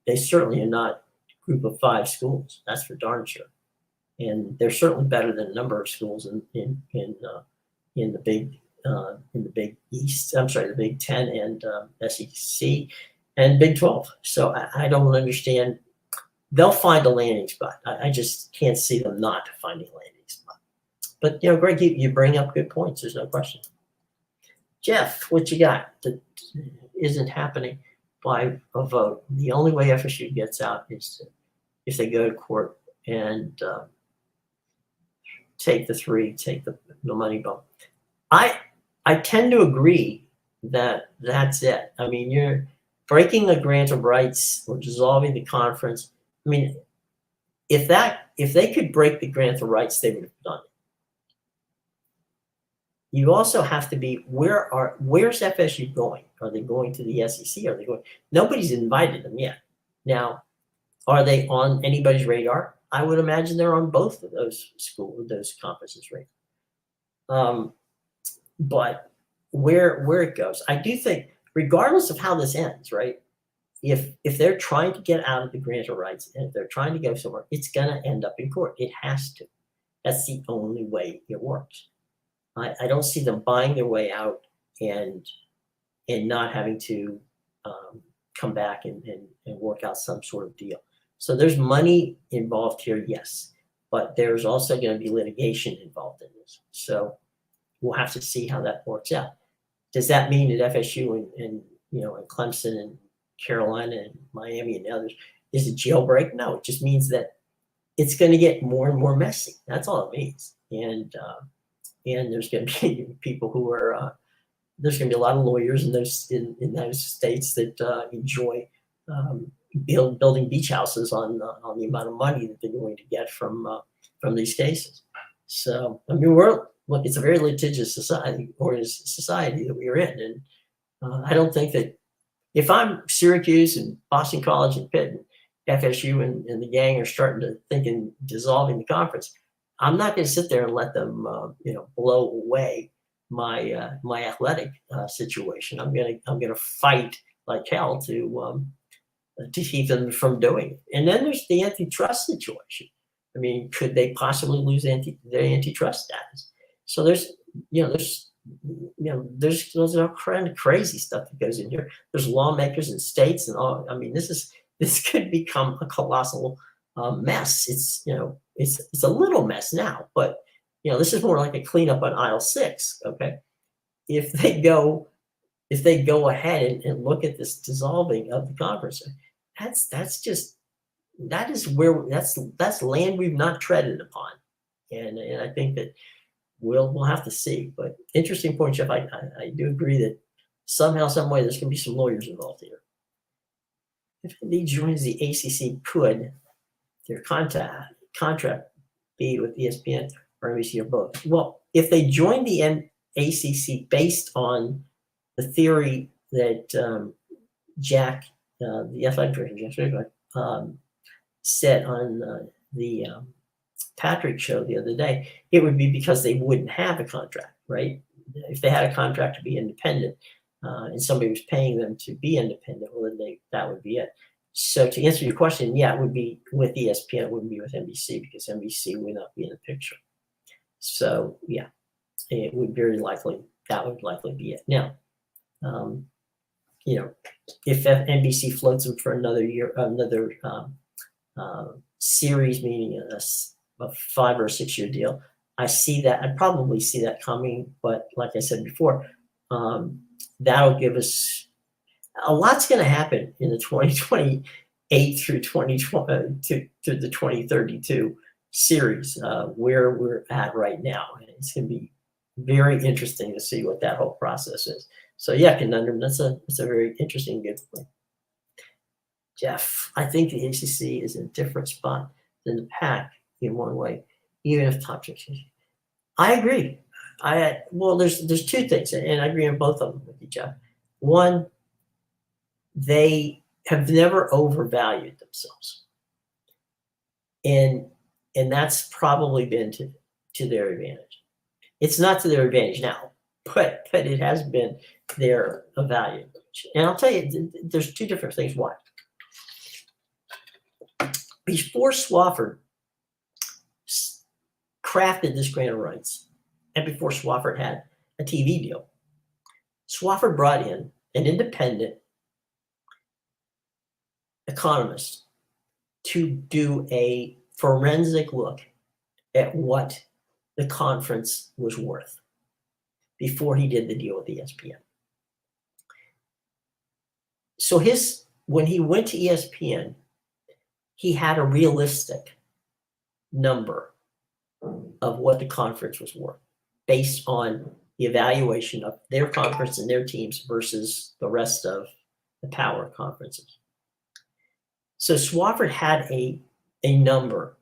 they certainly are not a group of 5 schools. That's for darn sure. And they're certainly better than a number of schools in the Big East. I'm sorry, the Big Ten and SEC and Big 12. So I don't understand. They'll find a landing spot. I just can't see them not finding a landing spot. But, Greg, you bring up good points. There's no question. Jeff, what you got that isn't happening by a vote? The only way FSU gets out is if they go to court and take the money bump. I tend to agree that that's it. I mean, you're breaking the grant of rights or dissolving the conference. I mean, if they could break the grant of rights, they would have done it. you also have to be, where's FSU going? Are they going to the SEC? Are they going? Nobody's invited them yet. Now, are they on anybody's radar? I would imagine they're on both of those conferences radar. But where it goes, I do think, regardless of how this ends, right? If they're trying to get out of the grant of rights, and if they're trying to go somewhere, it's going to end up in court. It has to. That's the only way it works. I don't see them buying their way out and not having to come back and work out some sort of deal. So there's money involved here, yes, but there's also going to be litigation involved in this. So we'll have to see how that works out. Does that mean that FSU and Clemson and Carolina and Miami and others is a jailbreak? No, it just means that it's going to get more and more messy. That's all it means. And there's going to be people who are there's going to be a lot of lawyers in those states that enjoy building beach houses on the amount of money that they're going to get from these cases. So I mean, look, it's a very litigious society that we're in, and I don't think that if I'm Syracuse and Boston College and Pitt and FSU and the gang are starting to think in dissolving the conference, I'm not going to sit there and let them blow away my athletic situation. I'm gonna fight like hell to keep them from doing it. And then there's the antitrust situation. I mean, could they possibly lose their antitrust status? So there's all kind of crazy stuff that goes in here. There's lawmakers in states and all. I mean, this could become a colossal mess. It's a little mess now, but this is more like a cleanup on aisle 6. Okay, if they go ahead and look at this dissolving of the conference, that's land we've not treaded upon, and I think that we'll have to see. But interesting point, Jeff. I do agree that somehow, some way, there's going to be some lawyers involved here. If indeed joins the ACC, could their contract be with ESPN or NBC or both? Well, if they join the ACC based on the theory that Jack, the athletic director, said on the Patrick show the other day, it would be because they wouldn't have a contract, right? If they had a contract to be independent and somebody was paying them to be independent, well, then that would be it. So to answer your question, yeah, it would be with ESPN. It wouldn't be with NBC because NBC would not be in the picture. So yeah, it would that would likely be it. Now, if NBC floats them for another year, another series, meaning a 5 or 6 year deal, I'd probably see that coming. But like I said before, that'll give us a lot's going to happen in the 2028 through 2020 to the 2032 series where we're at right now. And it's going to be very interesting to see what that whole process is. So yeah, conundrum. That's a very interesting, good point. Jeff, I think the ACC is in a different spot than the Pac in one way, even if top 16. I agree. There's two things, and I agree on both of them with you, Jeff. One, they have never overvalued themselves, and that's probably been to their advantage. It's not to their advantage now, but it has been their advantage. And I'll tell you, there's two different things why. Before Swofford crafted this grant of rights, and before Swofford had a TV deal, Swofford brought in an independent economist to do a forensic look at what the conference was worth before he did the deal with ESPN. So when he went to ESPN, he had a realistic number of what the conference was worth based on the evaluation of their conference and their teams versus the rest of the power conferences. So Swofford had a number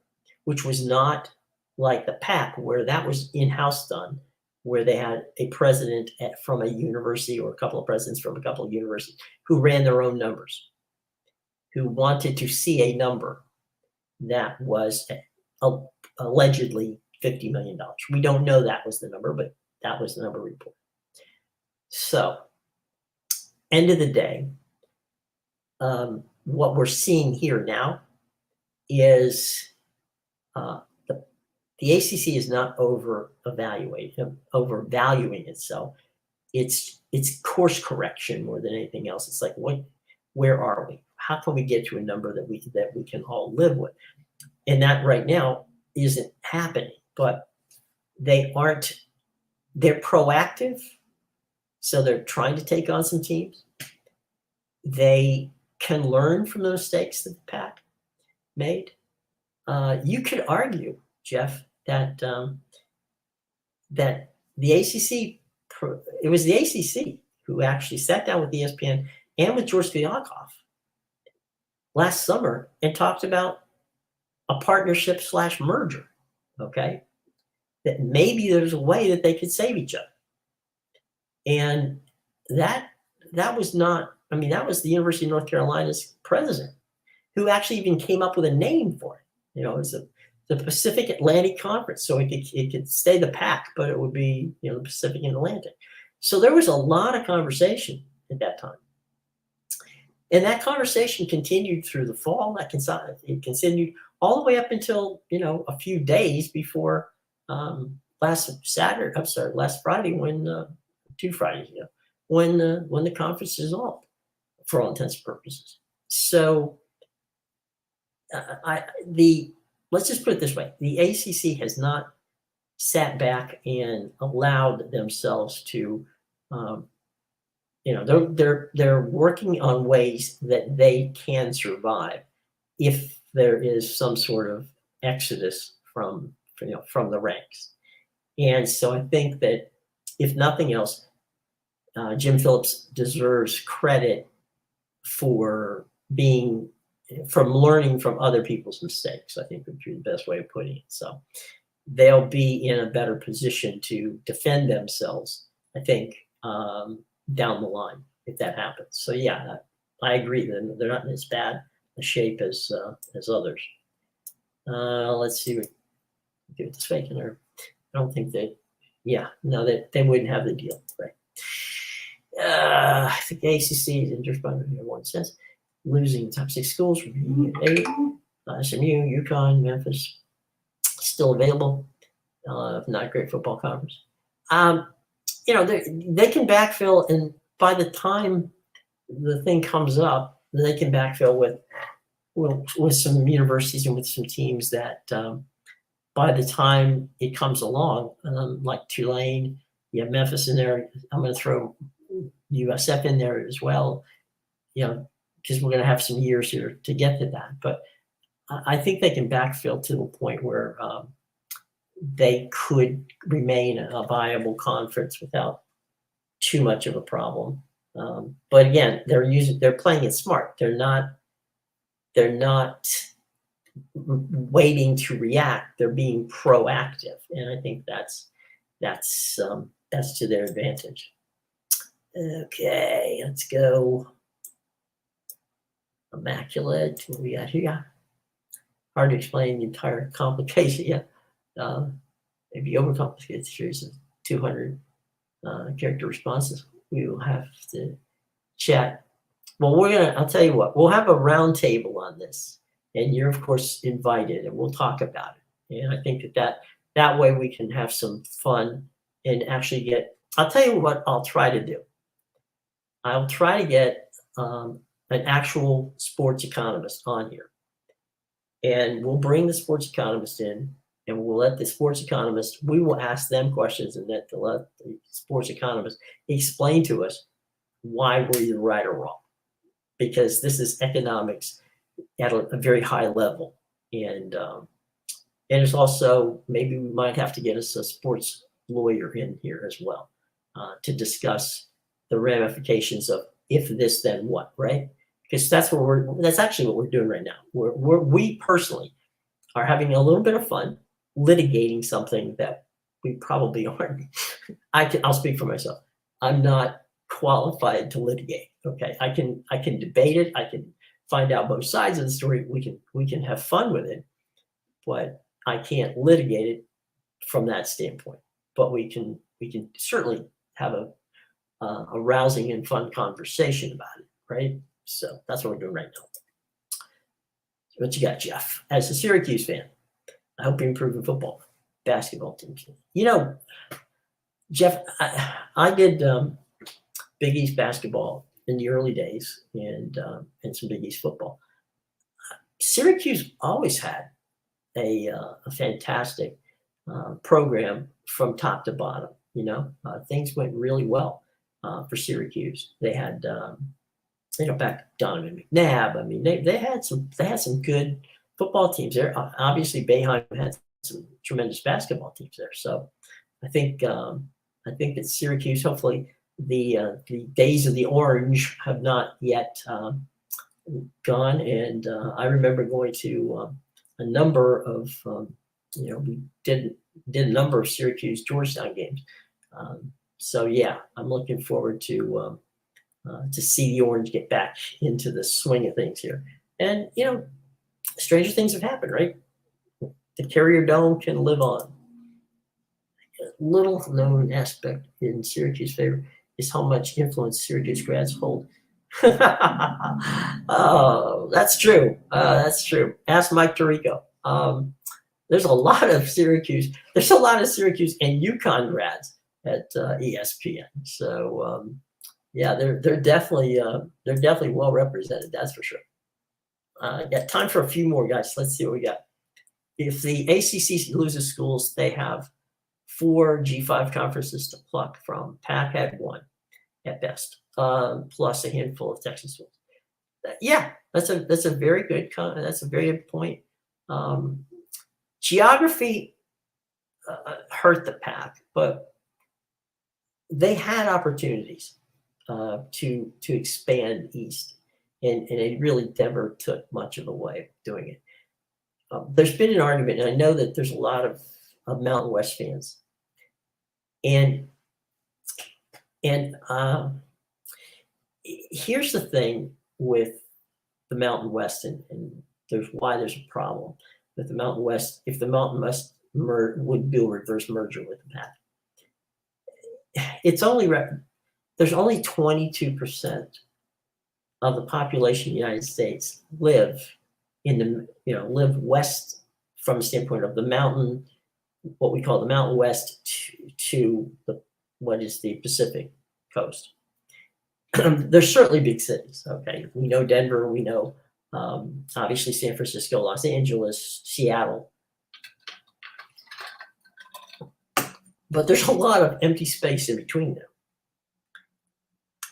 which was not like the PAC, where that was in-house done where they had a president from a university or a couple of presidents from a couple of universities who ran their own numbers, who wanted to see a number that was allegedly $50 million. We don't know that was the number, but that was the number reported. So, end of the day, what we're seeing here now is the ACC is not overvaluing itself. It's course correction more than anything else. It's like, where are we? How can we get to a number that we can all live with? And that right now isn't happening. But they're proactive, so they're trying to take on some teams. They can learn from the mistakes that the Pac made. You could argue, Jeff, that that the ACC, it was the ACC who actually sat down with ESPN and with George Kliavkoff last summer and talked about a partnership / merger, okay? That maybe there's a way that they could save each other. And that was not, I mean, that was the University of North Carolina's president who actually even came up with a name for it. You know, it was the Pacific Atlantic Conference. So it could stay the Pac, but it would be, you know, the Pacific and Atlantic. So there was a lot of conversation at that time. And that conversation continued through the fall. It continued all the way up until, you know, a few days before last Friday, when 2 Fridays ago, when the conference dissolved, for all intents and purposes. So let's just put it this way: the ACC has not sat back and allowed themselves to, you know, they're working on ways that they can survive if there is some sort of exodus from the ranks. And so I think that if nothing else, Jim Phillips deserves credit for learning from other people's mistakes, I think would be the best way of putting it. So they'll be in a better position to defend themselves, I think, down the line if that happens. So yeah, I agree that they're not in as bad a shape as others. Let's see, do it this way. I don't think that, that they wouldn't have the deal, right? I think the ACC is injured by one sense. Losing top 6 schools from 8, SMU, UConn, Memphis, still available. Not a great football conference. You know, they can backfill, and by the time the thing comes up, they can backfill with some universities and with some teams that by the time it comes along, like Tulane, you have Memphis in there. I'm going to throw USF in there as well, you know, because we're going to have some years here to get to that. But I think they can backfill to the point where they could remain a viable conference without too much of a problem. But again, they're playing it smart. They're not waiting to react. They're being proactive, and I think that's to their advantage. Okay, let's go. Immaculate. What we got here? Hard to explain the entire complication. Yeah, maybe overcomplicated series of 200 character responses. We will have to chat. Well, I'll tell you what, we'll have a round table on this, and you're of course invited, and we'll talk about it. And I think that way we can have some fun and actually I'll tell you what I'll try to do. I'll try to get an actual sports economist on here, and we'll bring the sports economist in, and we'll let the sports economist, we will ask them questions, and let the sports economist explain to us why we're either right or wrong, because this is economics at a very high level. And it's also, maybe we might have to get us a sports lawyer in here as well to discuss the ramifications of if this, then what, right? Because that's actually what we're doing right now. We personally are having a little bit of fun litigating something that we probably aren't I'll speak for myself. I'm not qualified to litigate. Okay, I can debate it. I can find out both sides of the story. We can have fun with it, but I can't litigate it from that standpoint. But we can certainly have a rousing and fun conversation about it, right? So that's what we're doing right now. What you got, Jeff? As a Syracuse fan, I hope you improve in football, basketball teams. You know, Jeff, I did Big East basketball in the early days and some Big East football. Syracuse always had a fantastic program from top to bottom. You know, things went really well for Syracuse. They had back Donovan McNabb. I mean, they had some good football teams there. Obviously, Boeheim had some tremendous basketball teams there. So I think that Syracuse, hopefully, the days of the orange have not yet gone. And I remember going to a number of we did a number of Syracuse Georgetown games. So yeah, I'm looking forward to see the orange get back into the swing of things here. And stranger things have happened, right? The Carrier Dome can live on. A little known aspect in Syracuse favor is how much influence Syracuse grads hold. Oh, that's true. That's true. Ask Mike Tirico. There's a lot of Syracuse and UConn grads at ESPN. So yeah, they're definitely well represented. That's for sure. Got time for a few more, guys. Let's see what we got. If the ACC loses schools, they have 4 G5 conferences to pluck from. Pac had 1 at best, plus a handful of Texas schools. Yeah, that's a very good point. Geography hurt the Pac, but they had opportunities to expand east, and it really never took much of a way of doing it. There's been an argument, and I know that there's a lot of Mountain West fans, and here's the thing with the Mountain West, and there's a problem with the Mountain West. If the Mountain West would do a reverse merger with the Pac, there's only 22% of the population of the United States live live west from the standpoint of the mountain, what we call the Mountain West to what is the Pacific coast. There's certainly big cities. Okay, we know Denver, we know obviously San Francisco, Los Angeles, Seattle, but there's a lot of empty space in between them.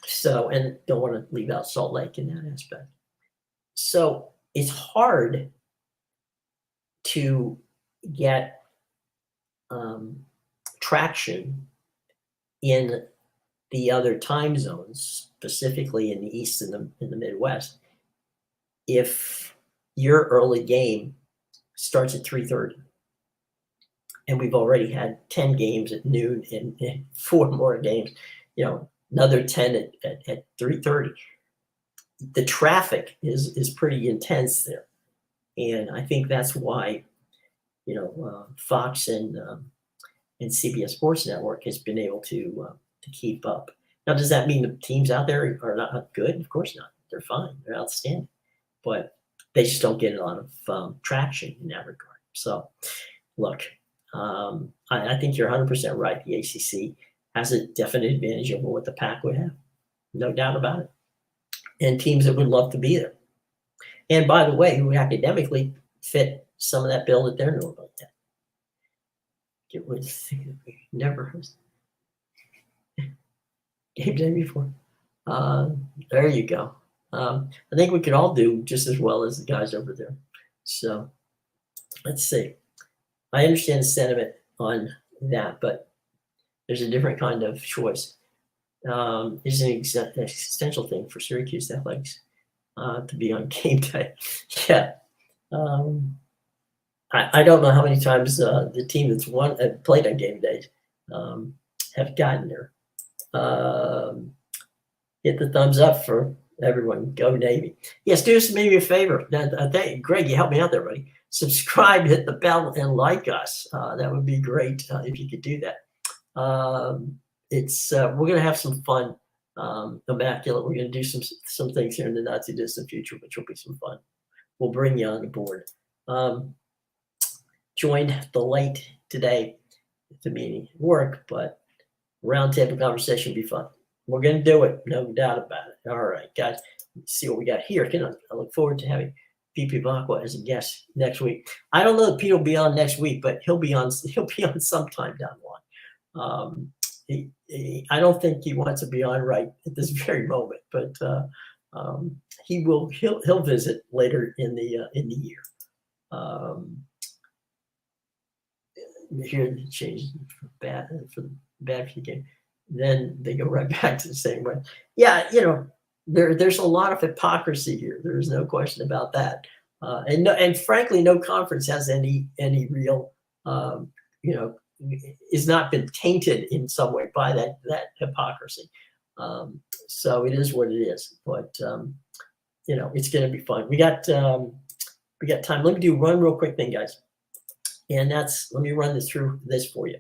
So, and don't want to leave out Salt Lake in that aspect. So it's hard to get traction in the other time zones, specifically in the East and in the Midwest, if your early game starts at 3:30, and we've already had 10 games at noon and 4 more games, another 10 at 3:30. The traffic is pretty intense there, and I think that's why Fox and CBS Sports Network has been able to keep up. Now, does that mean the teams out there are not good? Of course not. They're fine. They're outstanding, but they just don't get a lot of traction in that regard. So, look, I think you're 100% right. The ACC has a definite advantage over what the Pac would have, no doubt about it, and teams that would love to be there. And by the way, who academically fit some of that bill that they're doing about that. Get rid of things that we never heard. Game day before. There you go. I think we could all do just as well as the guys over there. So let's see. I understand the sentiment on that, but there's a different kind of choice. It's an existential thing for Syracuse athletics to be on game day. Yeah. I don't know how many times the team that's played on game days have gotten there. Hit the thumbs up for everyone. Go Navy. Yes, do us maybe a favor. Greg, you helped me out there, buddy. Subscribe, hit the bell, and like us. That would be great if you could do that. We're gonna have some fun. Immaculate. We're gonna do some things here in the not too distant future, which will be some fun. We'll bring you on board. Joined the late today at the meeting work, but roundtable conversation will be fun. We're gonna do it, no doubt about it. All right, guys. Let's see what we got here. I look forward to having Pete Bacqua as a guest next week. I don't know if Pete will be on next week, but he'll be on sometime down the line. I don't think he wants to be on right at this very moment, but he'll visit later in the year. Here they changed for the bad for the game. Then they go right back to the same way. Yeah, there's a lot of hypocrisy here. There's no question about that. And frankly, no conference has any real is not been tainted in some way by that hypocrisy. So it is what it is. But it's going to be fun. We got time. Let me do one real quick thing, guys. And let me run through this for you.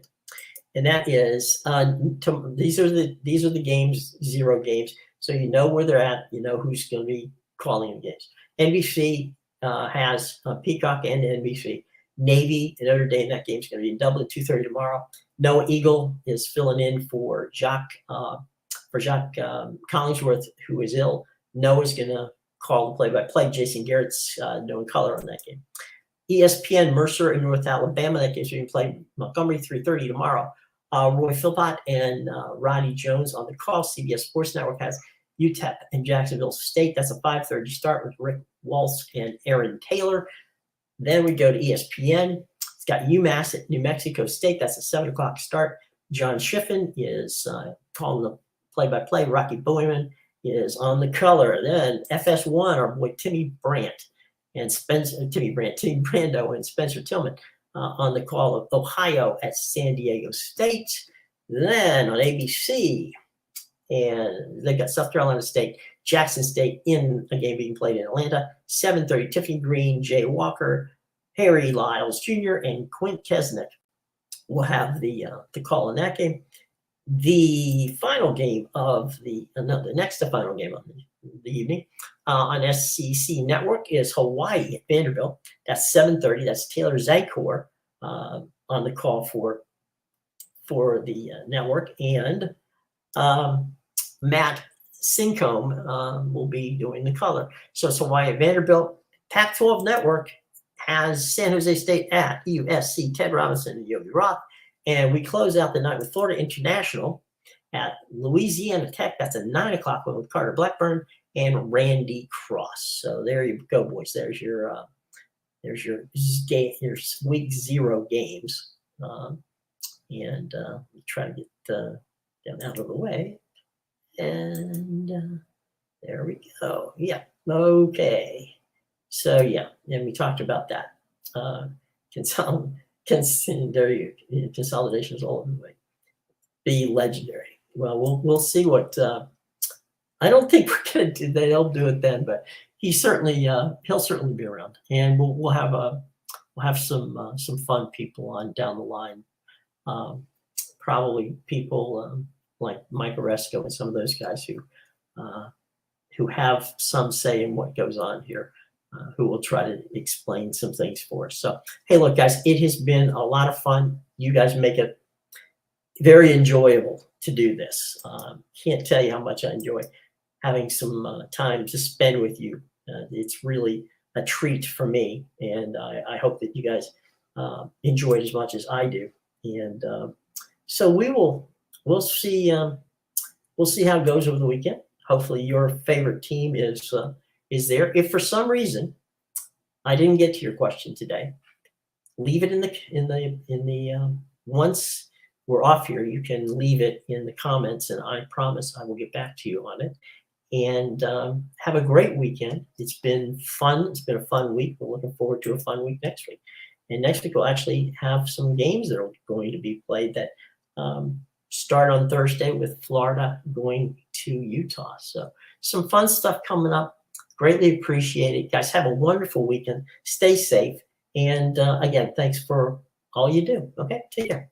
And that is these are the games, 0 games. So you know where they're at. You know who's going to be calling the games. NBC has Peacock and NBC. Navy and Notre Dame, that game's going to be in Dublin, 2:30 tomorrow. Noah Eagle is filling in for Jacques Collingsworth, who is ill. Noah's going to call the play-by-play. Jason Garrett's no color on that game. ESPN Mercer in North Alabama, that game's being played Montgomery, 3:30 tomorrow. Roy Philpott and Rodney Jones on the call. CBS Sports Network has UTEP and Jacksonville State. That's a 5:30 start with Rick Walsh and Aaron Taylor. Then we go to ESPN. It's got UMass at New Mexico State. That's a 7 o'clock start. John Shiffen is calling the play-by-play. Rocky Boyman is on the color. Then FS1, our boy Timmy Brando and Spencer Tillman on the call of Ohio at San Diego State. Then on ABC, and they got South Carolina State, Jackson State in a game being played in Atlanta. 7:30, Tiffany Green, Jay Walker, Harry Lyles Jr., and Quint Kesnick will have the call in that game. The final game of the next to final game of the evening on SEC Network is Hawaii at Vanderbilt. That's 7:30. That's Taylor Zakor on the call for the network, and Matt Sincombe will be doing the color. So it's Hawaii at Vanderbilt. Pac-12 Network has San Jose State at USC, Ted Robinson and Yogi Roth. And we close out the night with Florida International at Louisiana Tech. That's a 9 o'clock one with Carter Blackburn and Randy Cross. So there you go, boys. There's your week 0 games. And we try to get them out of the way. And there we go. Yeah. Okay. So yeah, and we talked about that. Consolidation is all over the way. Be legendary. Well, we'll see what. I don't think we're gonna do. They'll do it then, but he'll certainly be around, and we'll have some fun people on down the line. Probably people like Mike Oresco and some of those guys who have some say in what goes on here, who will try to explain some things for us. So, hey, look, guys, it has been a lot of fun. You guys make it very enjoyable to do this. Can't tell you how much I enjoy having some time to spend with you. It's really a treat for me, and I hope that you guys enjoy it as much as I do. And so we'll see how it goes over the weekend. Hopefully your favorite team is there. If for some reason I didn't get to your question today, leave it in the once we're off here, you can leave it in the comments, and I promise I will get back to you on it. And have a great weekend. It's been fun. It's been a fun week. We're looking forward to a fun week next week. And next week we'll actually have some games that are going to be played that start on Thursday with Florida going to Utah. So some fun stuff coming up. Greatly appreciate it. Guys, have a wonderful weekend. Stay safe. And again, thanks for all you do. Okay, take care.